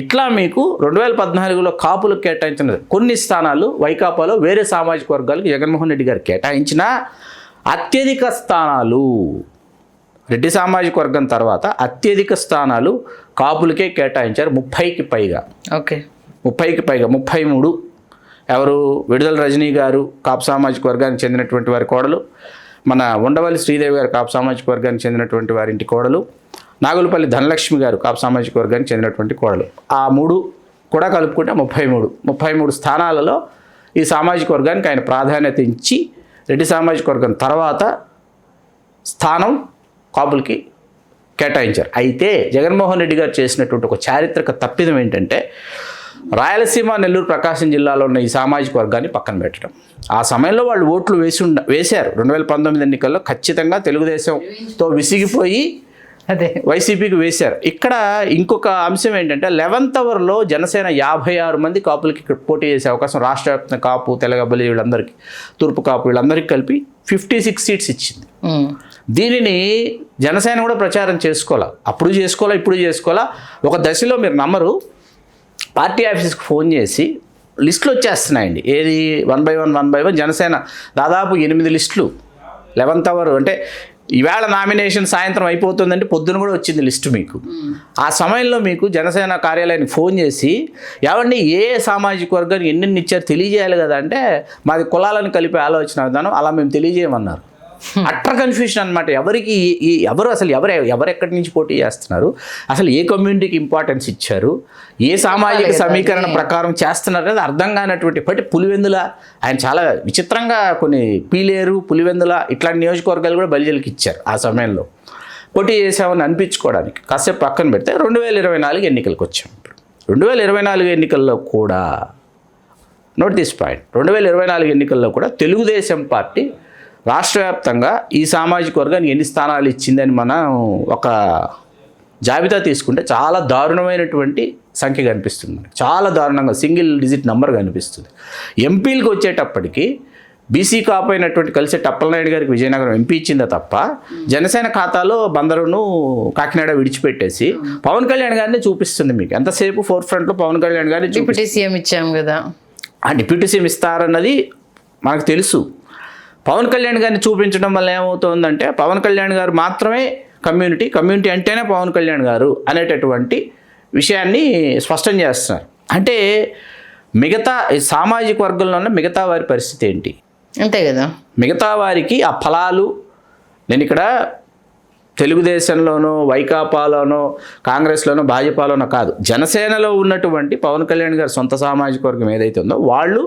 S2: ఇట్లా మీకు 2014లో కాపులకు కేటాయించిన కొన్ని స్థానాలు వైకాపాలో వేరే సామాజిక వర్గాలకు జగన్మోహన్ రెడ్డి గారు కేటాయించిన అత్యధిక స్థానాలు రెడ్డి సామాజిక వర్గం తర్వాత అత్యధిక స్థానాలు కాపులకే కేటాయించారు. 30కి పైగా.
S1: ఓకే,
S2: 30కి పైగా, 33. ఎవరు? విడుదల రజనీ గారు కాపు సామాజిక వర్గానికి చెందినటువంటి వారి కోడలు, మన ఉండవల్లి శ్రీదేవి గారు కాపు సామాజిక వర్గానికి చెందినటువంటి వారింటి కోడలు, నాగులపల్లి ధనలక్ష్మి గారు కాపు సామాజిక వర్గానికి చెందినటువంటి కోడలు. ఆ 3 కూడా కలుపుకుంటే 33 స్థానాలలో ఈ సామాజిక వర్గానికి ఆయన ప్రాధాన్యత ఇచ్చి రెడ్డి సామాజిక వర్గం తర్వాత స్థానం కాపులకి కేటాయించారు. అయితే జగన్మోహన్ రెడ్డి గారు చేసినటువంటి ఒక చారిత్రక తప్పిదం ఏంటంటే రాయలసీమ, నెల్లూరు, ప్రకాశం జిల్లాలో ఉన్న ఈ సామాజిక వర్గాన్ని పక్కన పెట్టడం. ఆ సమయంలో వాళ్ళు ఓట్లు వేశారు 2019 ఎన్నికల్లో ఖచ్చితంగా తెలుగుదేశంతో విసిగిపోయి
S1: అదే
S2: వైసీపీకి వేశారు. ఇక్కడ ఇంకొక అంశం ఏంటంటే 11th అవర్లో జనసేన 56 మంది కాపులకి ఇక్కడ పోటీ చేసే అవకాశం రాష్ట్ర వ్యాప్తంగా కాపు, తెలగబలి వీళ్ళందరికీ, తూర్పు కాపు వీళ్ళందరికీ కలిపి 56 సీట్స్ ఇచ్చింది. దీనిని జనసేన కూడా ప్రచారం చేసుకోవాలా, అప్పుడు చేసుకోవాలా, ఇప్పుడు చేసుకోవాలా. ఒక దశలో మీరు నమ్మరు, పార్టీ ఆఫీస్కి ఫోన్ చేసి లిస్టులు వచ్చేస్తున్నాయండి. ఏది 1 by 1 జనసేన దాదాపు 8 లిస్టులు 11th hour, అంటే ఈవేళ నామినేషన్ సాయంత్రం అయిపోతుందంటే పొద్దున కూడా వచ్చింది లిస్టు మీకు. ఆ సమయంలో మీకు జనసేన కార్యాలయానికి ఫోన్ చేసి ఏమండి ఏ సామాజిక వర్గానికి ఎన్నెన్ని ఇచ్చారు తెలియజేయాలి కదా అంటే, మాది కులాలను కలిపే ఆలోచన విధానం, అలా మేము తెలియజేయమన్నారు. అట్టర్ కన్ఫ్యూషన్ అనమాట. ఎవరికి ఎవరు అసలు ఎవరు ఎక్కడి నుంచి పోటీ చేస్తున్నారు, అసలు ఏ కమ్యూనిటీకి ఇంపార్టెన్స్ ఇచ్చారు, ఏ సామాజిక సమీకరణ ప్రకారం చేస్తున్నారు అనేది అర్థం కానటువంటి. బట్టి పులివెందుల ఆయన చాలా విచిత్రంగా కొన్ని పీలేరు, పులివెందుల ఇట్లాంటి నియోజకవర్గాలు కూడా బలిజలకి ఇచ్చారు. ఆ సమయంలో పోటీ చేసామని అనిపించుకోవడానికి కాసేపు పక్కన పెడితే 2024 ఎన్నికలకు వచ్చాం. 2024 ఎన్నికల్లో కూడా నోట్ దిస్ పాయింట్, 2024 ఎన్నికల్లో కూడా తెలుగుదేశం పార్టీ రాష్ట్ర వ్యాప్తంగా ఈ సామాజిక వర్గానికి ఎన్ని స్థానాలు ఇచ్చిందని మనం ఒక జాబితా తీసుకుంటే చాలా దారుణమైనటువంటి సంఖ్య కనిపిస్తుంది మనకి. చాలా దారుణంగా సింగిల్ డిజిట్ నెంబర్ కనిపిస్తుంది. ఎంపీలకు వచ్చేటప్పటికి బీసీ కాపు అయినటువంటి కలిసే అప్పలనాయుడు గారికి విజయనగరం ఎంపీ ఇచ్చిందే తప్ప జనసేన ఖాతాలో బందరును కాకినాడ విడిచిపెట్టేసి పవన్ కళ్యాణ్ గారిని చూపిస్తుంది మీకు. ఎంతసేపు ఫోర్ ఫ్రంట్లో పవన్ కళ్యాణ్ గారిని
S1: డిప్యూటీ సీఎం ఇచ్చాం కదా,
S2: ఆ డిప్యూటీ సీఎం ఇస్తారన్నది మనకు తెలుసు. పవన్ కళ్యాణ్ గారిని చూపించడం వల్ల ఏమవుతుందంటే పవన్ కళ్యాణ్ గారు మాత్రమే కమ్యూనిటీ అంటేనే పవన్ కళ్యాణ్ గారు అనేటటువంటి విషయాన్ని స్పష్టం చేస్తున్నారు. అంటే మిగతా సామాజిక వర్గంలో ఉన్న మిగతా వారి పరిస్థితి ఏంటి?
S1: అంతే కదా,
S2: మిగతా వారికి ఆ ఫలాలు నేను ఇక్కడ తెలుగుదేశంలోనో వైకాపాలోనో కాంగ్రెస్లోనో భాజపాలోనో కాదు, జనసేనలో ఉన్నటువంటి పవన్ కళ్యాణ్ గారి సొంత సామాజిక వర్గం ఏదైతే ఉందో వాళ్ళు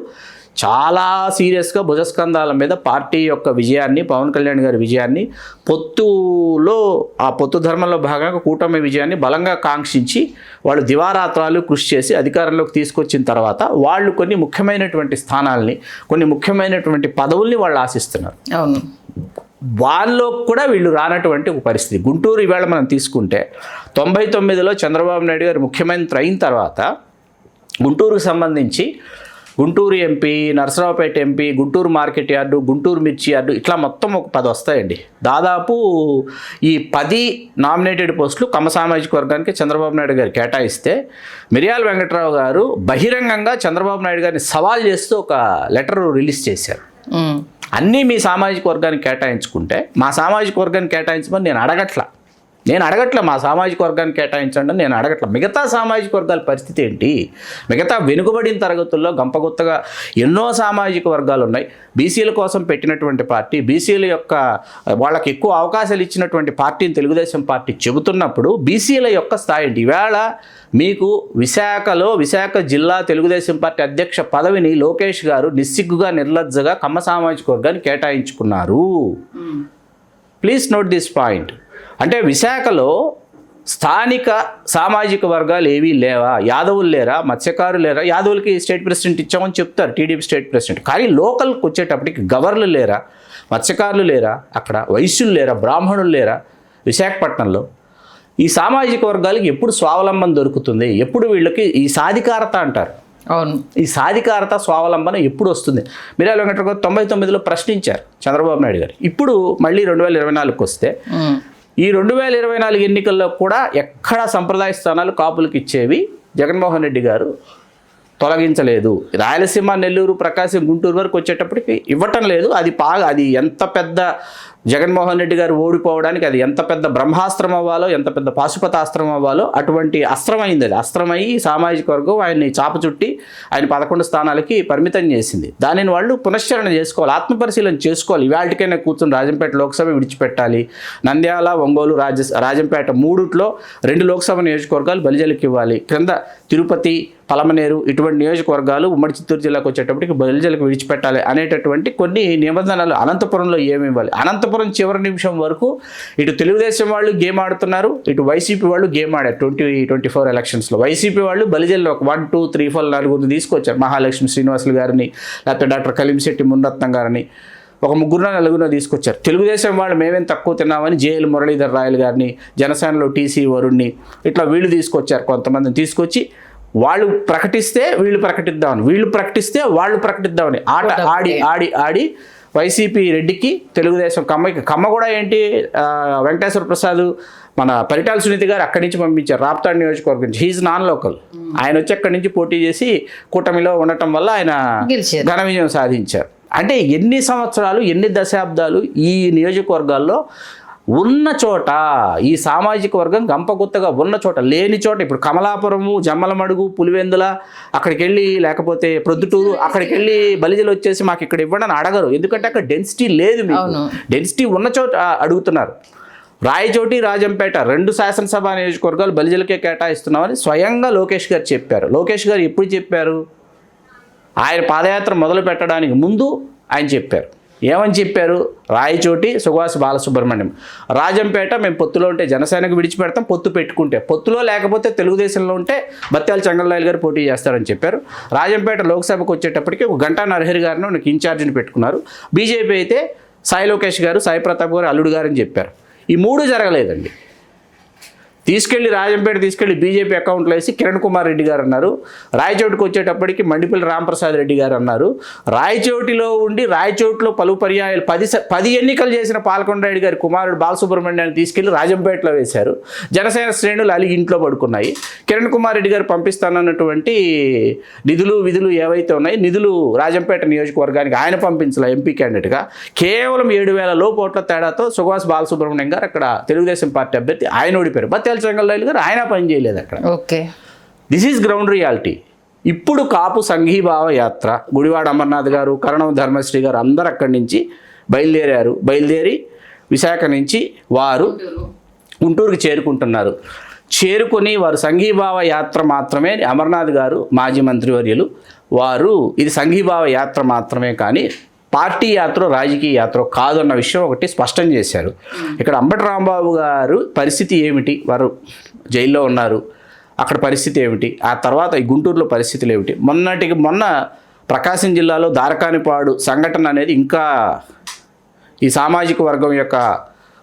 S2: చాలా సీరియస్గా భుజస్కంధాల మీద పార్టీ యొక్క విజయాన్ని, పవన్ కళ్యాణ్ గారి విజయాన్ని, పొత్తులో ఆ పొత్తు ధర్మంలో భాగంగా కూటమి విజయాన్ని బలంగా కాంక్షించి వాళ్ళు దివారాత్రాలు కృషి చేసి అధికారంలోకి తీసుకొచ్చిన తర్వాత వాళ్ళు కొన్ని ముఖ్యమైనటువంటి స్థానాల్ని, కొన్ని ముఖ్యమైనటువంటి పదవుల్ని వాళ్ళు ఆశిస్తున్నారు.
S1: అవును,
S2: వాళ్ళలో కూడా వీళ్ళు రానటువంటి ఒక పరిస్థితి. గుంటూరు ఈవేళ మనం తీసుకుంటే 99లో చంద్రబాబు నాయుడు గారు ముఖ్యమంత్రి అయిన తర్వాత గుంటూరుకు సంబంధించి Guntur MP, Narasaraopet MP, Guntur market yard, Guntur మిర్చి యార్డు, ఇట్లా మొత్తం ఒక 10 వస్తాయండి. దాదాపు ఈ 10 నామినేటెడ్ పోస్టులు కమ్మ సామాజిక వర్గానికి చంద్రబాబు నాయుడు గారు కేటాయిస్తే మిరియాల వెంకట్రావు గారు బహిరంగంగా చంద్రబాబు నాయుడు గారిని సవాల్ చేస్తూ ఒక లెటర్ రిలీజ్ చేశారు. అన్నీ మీ సామాజిక వర్గానికి కేటాయించుకుంటే మా సామాజిక వర్గానికి కేటాయించమని నేను అడగట్ల మా సామాజిక వర్గానికి కేటాయించండి నేను అడగట్ల. మిగతా సామాజిక వర్గాల పరిస్థితి ఏంటి? మిగతా వెనుకబడిన తరగతుల్లో గంపగుత్తగా ఎన్నో సామాజిక వర్గాలు ఉన్నాయి. బీసీల కోసం పెట్టినటువంటి పార్టీ, బీసీల యొక్క వాళ్ళకి ఎక్కువ అవకాశాలు ఇచ్చినటువంటి పార్టీని తెలుగుదేశం పార్టీ చెబుతున్నప్పుడు బీసీల యొక్క స్థాయి ఏంటి? ఈవేళ మీకు విశాఖ జిల్లా తెలుగుదేశం పార్టీ అధ్యక్ష పదవిని లోకేష్ గారు నిస్సిగ్గుగా నిర్లజ్జగా కమ్మ సామాజిక వర్గాన్ని కేటాయించుకున్నారు. Please note this point. అంటే విశాఖలో స్థానిక సామాజిక వర్గాలు ఏవీ లేవా? యాదవులు లేరా? మత్స్యకారులు లేరా? యాదవులకి స్టేట్ ప్రెసిడెంట్ ఇచ్చామని చెప్తారు, టీడీపీ స్టేట్ ప్రెసిడెంట్. కానీ లోకల్కి వచ్చేటప్పటికి గవర్నర్లు లేరా? మత్స్యకారులు లేరా? అక్కడ వైశ్యులు లేరా? బ్రాహ్మణులు లేరా? విశాఖపట్నంలో ఈ సామాజిక వర్గాలకి ఎప్పుడు స్వావలంబన దొరుకుతుంది? ఎప్పుడు వీళ్ళకి ఈ సాధికారత అంటారు,
S1: అవును, ఈ
S2: సాధికారత స్వావలంబన ఎప్పుడు వస్తుంది? మిరియాల వెంకటరావు గారు 99లో ప్రశ్నించారు చంద్రబాబు నాయుడు గారు. ఇప్పుడు మళ్ళీ 2024కి వస్తే ఈ 2024 ఎన్నికల్లో కూడా ఎక్కడ సంప్రదాయ స్థానాలు కాపులకు ఇచ్చేవి జగన్మోహన్ రెడ్డి గారు తొలగించలేదు. రాయలసీమ, నెల్లూరు, ప్రకాశం, గుంటూరు వరకు వచ్చేటప్పటికి ఇవ్వటం లేదు. అది ఎంత పెద్ద జగన్మోహన్ రెడ్డి గారు ఓడిపోవడానికి అది ఎంత పెద్ద బ్రహ్మాస్త్రం అవ్వాలో, ఎంత పెద్ద పాశుపతాస్త్రం అవ్వాలో అటువంటి అస్త్రమైంది. అది అస్త్రమయ్యి సామాజిక వర్గం ఆయన్ని చాపచుట్టి ఆయన 11 స్థానాలకి పరిమితం చేసింది. దానిని వాళ్ళు పునశ్చరణ చేసుకోవాలి, ఆత్మపరిశీలన చేసుకోవాలి. ఇవాళకైనా కూర్చొని రాజంపేట లోక్సభ విడిచిపెట్టాలి, నంద్యాల, ఒంగోలు, రాజంపేట 3లో 2 లోక్సభ నియోజకవర్గాలు బలిజలకు ఇవ్వాలి, క్రింద తిరుపతి, పలమనేరు ఇటువంటి నియోజకవర్గాలు ఉమ్మడి చిత్తూరు జిల్లాకు వచ్చేటప్పటికి బలిజలకు విడిచిపెట్టాలి అనేటటువంటి కొన్ని నిబంధనలు. అనంతపురంలో ఏమి ఇవ్వాలి? అనంతపురం చివరి నిమిషం వరకు ఇటు తెలుగుదేశం వాళ్ళు గేమ్ ఆడుతున్నారు, ఇటు వైసీపీ వాళ్ళు గేమ్ ఆడారు. 2024 ఎలక్షన్స్లో వైసీపీ వాళ్ళు బలిజల్లో 1, 2, 3, 4 4 తీసుకొచ్చారు. మహాలక్ష్మి శ్రీనివాసులు గారిని, లేకపోతే డాక్టర్ కలిమిశెట్టి మునిరత్నం గారిని, ఒక 3-4 తీసుకొచ్చారు. తెలుగుదేశం వాళ్ళు మేమేం తక్కువ తిన్నామని జేఎల్ మురళీధర్ రాయల్ గారిని, జనసేనలో టీసీ వరుణ్ణి, ఇట్లా వీళ్ళు తీసుకొచ్చారు. కొంతమందిని తీసుకొచ్చి వాళ్ళు ప్రకటిస్తే వీళ్ళు ప్రకటిద్దామని, వీళ్ళు ప్రకటిస్తే వాళ్ళు ప్రకటిద్దామని ఆట ఆడి వైసీపీ రెడ్డికి, తెలుగుదేశం కమ్మ కూడా ఏంటి వెంకటేశ్వర ప్రసాద్ మన పరిటాల సునీతి గారు అక్కడి నుంచి పంపించారు, రాప్తాడు నియోజకవర్గం నుంచి. He's non local. ఆయన వచ్చి అక్కడి నుంచి పోటీ చేసి కూటమిలో ఉండటం వల్ల ఆయన
S1: గెలిచారు,
S2: ఘన విజయం సాధించారు. అంటే ఎన్ని సంవత్సరాలు, ఎన్ని దశాబ్దాలు ఈ నియోజకవర్గాల్లో ఉన్న చోట, ఈ సామాజిక వర్గం గంపగుత్తగా ఉన్న చోట, లేని చోట, ఇప్పుడు కమలాపురము, జమ్మలమడుగు, పులివెందుల అక్కడికి వెళ్ళి, లేకపోతే ప్రొద్దుటూరు అక్కడికి వెళ్ళి బలిజలు వచ్చేసి మాకు ఇక్కడ ఇవ్వండి అని అడగరు. ఎందుకంటే అక్కడ డెన్సిటీ లేదు. మీకు డెన్సిటీ ఉన్న చోట అడుగుతున్నారు. రాయచోటి, రాజంపేట 2 శాసనసభ నియోజకవర్గాలు బలిజలకే కేటాయిస్తున్నామని స్వయంగా లోకేష్ గారు చెప్పారు. లోకేష్ గారు ఎప్పుడు చెప్పారు? ఆయన పాదయాత్ర మొదలు పెట్టడానికి ముందు ఆయన చెప్పారు. ఏమని చెప్పారు? రాయచోటి సుభాష్ బాలసుబ్రహ్మణ్యం, రాజంపేట మేము పొత్తులో ఉంటే జనసేనకు విడిచిపెడతాం, పొత్తు పెట్టుకుంటే, పొత్తులో లేకపోతే తెలుగుదేశంలో ఉంటే బత్యాల చెంగల్రాయలు గారు పోటీ చేస్తారని చెప్పారు. రాజంపేట లోక్సభకు వచ్చేటప్పటికి ఒక గంటా నరహరి గారిని నాకు ఇన్ఛార్జిని పెట్టుకున్నారు. బీజేపీ అయితే సాయి లోకేష్ గారు, సాయి ప్రతాప్ గారు అల్లుడు గారు అని చెప్పారు. ఈ 3 జరగలేదండి. తీసుకెళ్లి రాజంపేట తీసుకెళ్లి బీజేపీ అకౌంట్లో వేసి కిరణ్ కుమార్ రెడ్డి గారు అన్నారు. రాయచోటికి వచ్చేటప్పటికి మండిపల్లి రాంప్రసాద్ రెడ్డి గారు అన్నారు. రాయచోటిలో ఉండి రాయచోటిలో పలు పర్యాయాలు 10 ఎన్నికలు చేసిన పాల్కొండ రెడ్డి గారి కుమారుడు బాలసుబ్రహ్మణ్యాన్ని తీసుకెళ్లి రాజంపేటలో వేశారు. జనసేన శ్రేణులు అలిగి ఇంట్లో పడుకున్నాయి. కిరణ్ కుమార్ రెడ్డి గారు పంపిస్తానన్నటువంటి విధులు ఏవైతే ఉన్నాయో, నిధులు రాజంపేట నియోజకవర్గానికి ఆయన పంపించాల ఎంపీ క్యాండిడేట్గా. కేవలం 7,000 లోపు ఓట్ల తేడాతో సుభాష్ బాలసుబ్రహ్మణ్యం గారు అక్కడ తెలుగుదేశం పార్టీ అభ్యర్థి ఆయన ఓడిపోయారు. చెంగల్రాయలు గారు ఆయన పని చేయలేదు అక్కడ.
S1: Okay,
S2: this is ground reality. ఇప్పుడు కాపు సంఘీభావ యాత్ర గుడివాడ అమర్నాథ్ గారు, కరణం ధర్మశ్రీ గారు అందరు అక్కడి నుంచి బయలుదేరి విశాఖ నుంచి వారు గుంటూరుకి చేరుకుంటున్నారు. చేరుకొని వారు సంఘీభావ యాత్ర మాత్రమే, అమర్నాథ్ గారు మాజీ మంత్రివర్యులు, వారు ఇది సంఘీభావ యాత్ర మాత్రమే కానీ పార్టీ యాత్ర, రాజకీయ యాత్ర కాదన్న విషయం ఒకటి స్పష్టం చేశారు. ఇక్కడ అంబటి రాంబాబు గారు పరిస్థితి ఏమిటి? వారు జైల్లో ఉన్నారు, అక్కడ పరిస్థితి ఏమిటి? ఆ తర్వాత ఈ గుంటూరులో పరిస్థితులు ఏమిటి? మొన్న ప్రకాశం జిల్లాలో దారకానిపాడు సంఘటన అనేది ఇంకా ఈ సామాజిక వర్గం యొక్క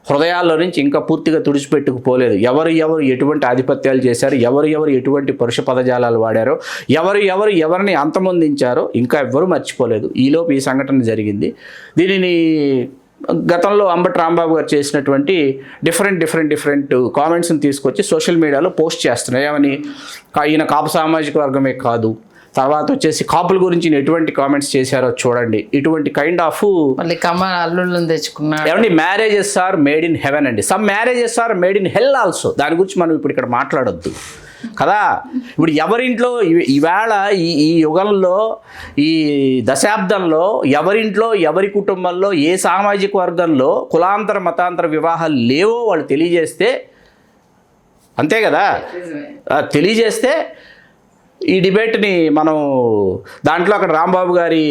S2: హృదయాల్లో నుంచి ఇంకా పూర్తిగా తుడిచిపెట్టుకుపోలేదు. ఎవరు ఎటువంటి ఆధిపత్యాలు చేశారు, ఎవరు ఎటువంటి పరుష పదజాలాలు వాడారో, ఎవరిని అంతమొందించారో ఇంకా ఎవ్వరూ మర్చిపోలేదు. ఈలోపు ఈ సంఘటన జరిగింది. దీనిని గతంలో అంబటి రాంబాబు గారు చేసినటువంటి డిఫరెంట్ కామెంట్స్ని తీసుకొచ్చి సోషల్ మీడియాలో పోస్ట్ చేస్తున్నారు. ఏమని? ఈయన కాపు సామాజిక వర్గమే కాదు, తర్వాత వచ్చేసి కాపుల గురించి ఎటువంటి కామెంట్స్ చేశారో చూడండి. ఇటువంటి కైండ్ ఆఫ్
S1: మళ్ళీ అల్లుళ్ళని తెచ్చుకున్నాడు.
S2: ఏమండి, marriages are made in heaven అండి, some marriages are made in hell also. దాని గురించి మనం ఇప్పుడు ఇక్కడ మాట్లాడొద్దు కదా. ఇప్పుడు ఎవరింట్లో ఈవేళ ఈ యుగంలో, ఈ దశాబ్దంలో ఎవరింట్లో, ఎవరి కుటుంబంలో, ఏ సామాజిక వర్గంలో కులాంతర మతాంతర వివాహాలు లేవో వాళ్ళు తెలియజేస్తే, అంతే కదా, తెలియజేస్తే ఈ డిబేట్ని మనం దాంట్లో అక్కడ రాంబాబు గారి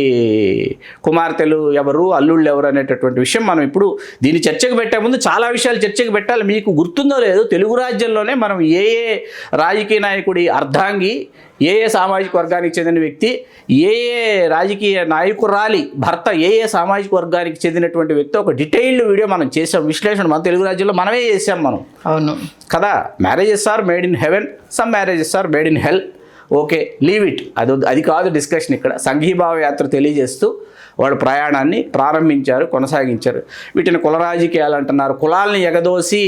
S2: కుమార్తెలు ఎవరు, అల్లుళ్ళు ఎవరు అనేటటువంటి విషయం మనం ఇప్పుడు దీన్ని చర్చకు పెట్టే ముందు చాలా విషయాలు చర్చకు పెట్టాలి. మీకు గుర్తుందో లేదో, తెలుగు రాజ్యంలోనే మనం ఏ రాజకీయ నాయకుడి అర్ధాంగి, ఏ సామాజిక వర్గానికి చెందిన వ్యక్తి, ఏ రాజకీయ నాయకురాలి భర్త ఏ సామాజిక వర్గానికి చెందినటువంటి వ్యక్తి, ఒక డీటెయిల్డ్ వీడియో మనం చేసాం, విశ్లేషణ మన తెలుగు రాజ్యంలో మనమే చేసాం మనం.
S1: అవును
S2: కదా. Marriages are made in heaven, some marriages are made in hell. Okay, leave it. అది కాదు డిస్కషన్ ఇక్కడ. సంఘీభావ యాత్ర తెలియజేస్తూ వాడు ప్రయాణాన్ని ప్రారంభించారు, కొనసాగించారు. వీటిని కుల రాజకీయాలు అంటున్నారు, కులాలని ఎగదోసి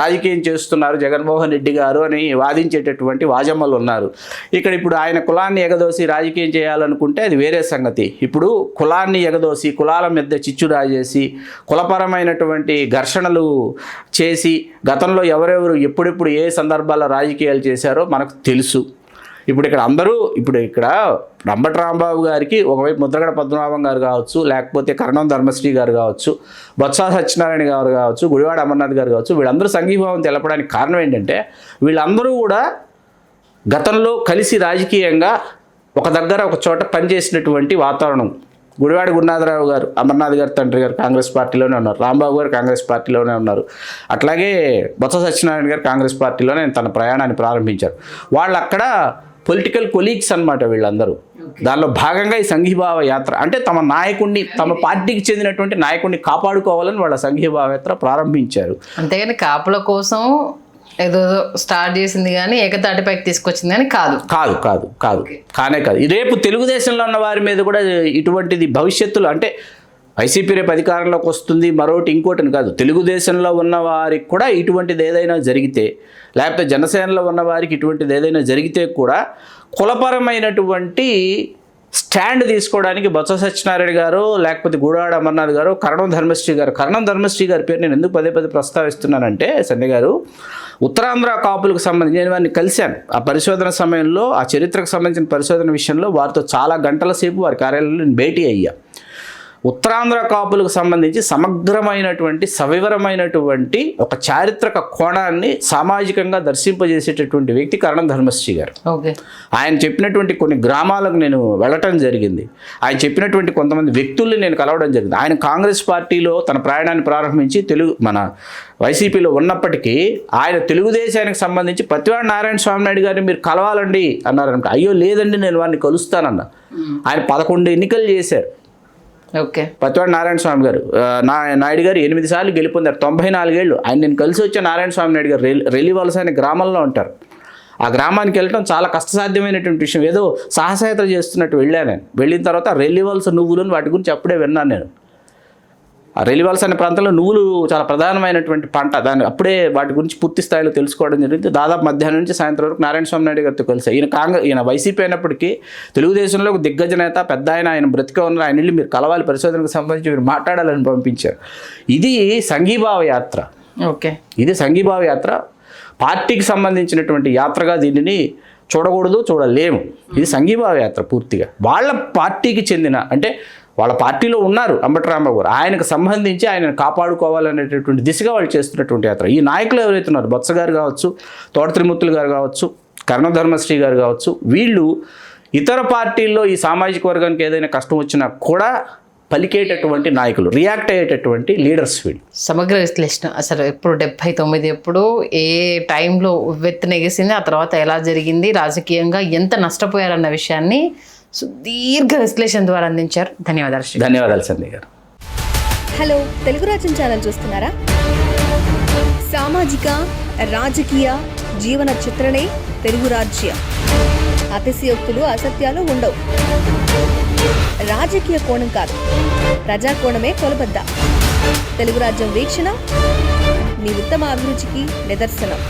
S2: రాజకీయం చేస్తున్నారు జగన్మోహన్ రెడ్డి గారు అని వాదించేటటువంటి వాజమ్మలు ఉన్నారు. ఇప్పుడు ఆయన కులాన్ని ఎగదోసి రాజకీయం చేయాలనుకుంటే అది వేరే సంగతి. ఇప్పుడు కులాన్ని ఎగదోసి, కులాల మీద చిచ్చు రాజేసి, కులపరమైనటువంటి ఘర్షణలు చేసి, గతంలో ఎవరెవరు ఎప్పుడెప్పుడు ఏ సందర్భాల్లో రాజకీయాలు చేశారో మనకు తెలుసు. ఇప్పుడు ఇక్కడ అంబటి రాంబాబు గారికి ఒకవైపు ముద్రగడ పద్మనాభం గారు కావచ్చు, లేకపోతే కరణం ధర్మశ్రీ గారు కావచ్చు, బొత్స సత్యనారాయణ గారు కావచ్చు, గుడివాడ అమర్నాథ్ గారు కావచ్చు, వీళ్ళందరూ సంఘీభావం తెలపడానికి కారణం ఏంటంటే వీళ్ళందరూ కూడా గతంలో కలిసి రాజకీయంగా ఒక చోట పనిచేసినటువంటి వాతావరణం. గుడివాడ గురునాథరావు గారు, అమర్నాథ్ గారు తండ్రి గారు కాంగ్రెస్ పార్టీలోనే ఉన్నారు, రాంబాబు గారు కాంగ్రెస్ పార్టీలోనే ఉన్నారు, అట్లాగే బొత్స సత్యనారాయణ గారు కాంగ్రెస్ పార్టీలోనే తన ప్రయాణాన్ని ప్రారంభించారు. వాళ్ళు అక్కడ పొలిటికల్ కొలీగ్స్ అన్నమాట వీళ్ళందరూ. దానిలో భాగంగా ఈ సంఘీభావ యాత్ర అంటే తమ నాయకుడిని, తమ పార్టీకి చెందినటువంటి నాయకుడిని కాపాడుకోవాలని వాళ్ళ సంఘీభావ యాత్ర ప్రారంభించారు.
S1: అంతేగాని కాపుల కోసం ఏదో స్టార్ట్ చేసింది కానీ ఏకతాటిపైకి తీసుకొచ్చింది కానీ కాదు. కానే కాదు. రేపు తెలుగుదేశంలో ఉన్న వారి మీద కూడా ఇటువంటిది భవిష్యత్తులో అంటే
S2: వైసీపీ రేపు అధికారంలోకి వస్తుంది మరొకటి ఇంకోటిని కాదు, తెలుగుదేశంలో ఉన్న వారికి కూడా ఇటువంటిది ఏదైనా జరిగితే, లేకపోతే జనసేనలో ఉన్న వారికి ఇటువంటిది ఏదైనా జరిగితే కూడా కులపరమైనటువంటి స్టాండ్ తీసుకోవడానికి బొత్స సత్యనారాయణ గారు, లేకపోతే గూడాడ అమర్నాథ్ గారు, కరణం ధర్మశ్రీ గారి పేరు నేను ఎందుకు పదే ప్రస్తావిస్తున్నానంటే, సంజయ్ గారు, ఉత్తరాంధ్ర కాపులకు సంబంధించి నేను వారిని కలిశాను. ఆ పరిశోధన సమయంలో, ఆ చరిత్రకు సంబంధించిన పరిశోధన విషయంలో వారితో చాలా గంటల సేపు వారి కార్యాలయంలో నేను భేటీ అయ్యా. ఉత్తరాంధ్ర కాపులకు సంబంధించి సమగ్రమైనటువంటి సవివరమైనటువంటి ఒక చారిత్రక కోణాన్ని సామాజికంగా దర్శింపజేసేటటువంటి వ్యక్తి కరణం ధర్మశ్రీ గారు. ఆయన చెప్పినటువంటి కొన్ని గ్రామాలకు నేను వెళ్ళటం జరిగింది. ఆయన చెప్పినటువంటి కొంతమంది వ్యక్తుల్ని నేను కలవడం జరిగింది. ఆయన కాంగ్రెస్ పార్టీలో తన ప్రయాణాన్ని ప్రారంభించి మన వైసీపీలో ఉన్నప్పటికీ ఆయన తెలుగుదేశానికి సంబంధించి పత్తివాడ నారాయణ స్వామి నాయుడు గారిని మీరు కలవాలండి అన్నారంట. అయ్యో లేదండి, నేను వారిని కలుస్తానన్నా. ఆయన 11 ఎన్నికలు చేశారు. పత్తివాడ నారాయణ స్వామి గారు, నాయుడు గారు 8 సార్లు గెలుపొందారు. 94 ఏళ్ళు. ఆయన నేను కలిసి వచ్చే నారాయణ స్వామి నాయుడు గారు రెల్లివలస అనే గ్రామంలో ఉంటారు. ఆ గ్రామానికి వెళ్ళటం చాలా కష్టసాధ్యమైనటువంటి విషయం. ఏదో సాహసయాత్ర చేస్తున్నట్టు వెళ్ళాను నేను. వెళ్ళిన తర్వాత రెల్లివలస నువ్వులను వాటి గురించి అప్పుడే విన్నాను నేను. ఆ రెల్లివలస అనే ప్రాంతంలో నువ్వులు చాలా ప్రధానమైనటువంటి పంట. దాన్ని అప్పుడే వాటి గురించి పూర్తి స్థాయిలో తెలుసుకోవడం జరిగింది. దాదాపు మధ్యాహ్నం నుంచి సాయంత్రం వరకు నారాయణ స్వామి నాయుడు గారితో కలిసి ఈయన వైసీపీ అయినప్పటికీ తెలుగుదేశంలో ఒక దిగ్గజ నేత, పెద్ద ఆయన బ్రతికే ఉన్నారు. ఆయన వెళ్ళి మీరు కలవాలి, పరిశోధనకు సంబంధించి మీరు మాట్లాడాలని పంపించారు. ఇది సంఘీభావ యాత్ర. ఇది సంఘీభావ యాత్ర. పార్టీకి సంబంధించినటువంటి యాత్రగా దీనిని చూడకూడదు, చూడలేము. ఇది సంఘీభావ యాత్ర పూర్తిగా. వాళ్ళ పార్టీకి చెందిన, అంటే వాళ్ళ పార్టీలో ఉన్నారు అంబటి రాంబాబు గారు, ఆయనకు సంబంధించి ఆయనను కాపాడుకోవాలనేటటువంటి దిశగా వాళ్ళు చేస్తున్నటువంటి యాత్ర. ఈ నాయకులు ఎవరైతే ఉన్నారు, బొత్స గారు కావచ్చు, తోట త్రిమూర్తులు గారు కావచ్చు, కరణం ధర్మశ్రీ గారు కావచ్చు, వీళ్ళు ఇతర పార్టీల్లో ఈ సామాజిక వర్గానికి ఏదైనా కష్టం వచ్చినా కూడా పలికేటటువంటి నాయకులు, రియాక్ట్ అయ్యేటటువంటి లీడర్స్ వీళ్ళు.
S1: సమగ్ర విశ్లేషణ. అసలు ఎప్పుడు 79 ఎప్పుడు ఏ టైంలో ఉవ్వెత్తున ఎగిసింది, ఆ తర్వాత ఎలా జరిగింది, రాజకీయంగా ఎంత నష్టపోయారన్న విషయాన్ని సుదీర్ఘ విశ్లేషణ ద్వారా అందించారు.
S2: ధన్యవాదాలు సంధ్య గారు.
S3: హలో, తెలుగు రాజ్యం ఛానల్ చూస్తున్నారా? సామాజిక, రాజకీయ, జీవన చిత్రణే తెలుగు రాజ్యం. అతిశయోక్తులు, అసత్యాలు ఉండవు. రాజకీయ కోణం కాదు, ప్రజా కోణమే కొలబద్ద. తెలుగు రాజ్యం వీక్షణ మీ ఉత్తమ అభిరుచికి నిదర్శనం.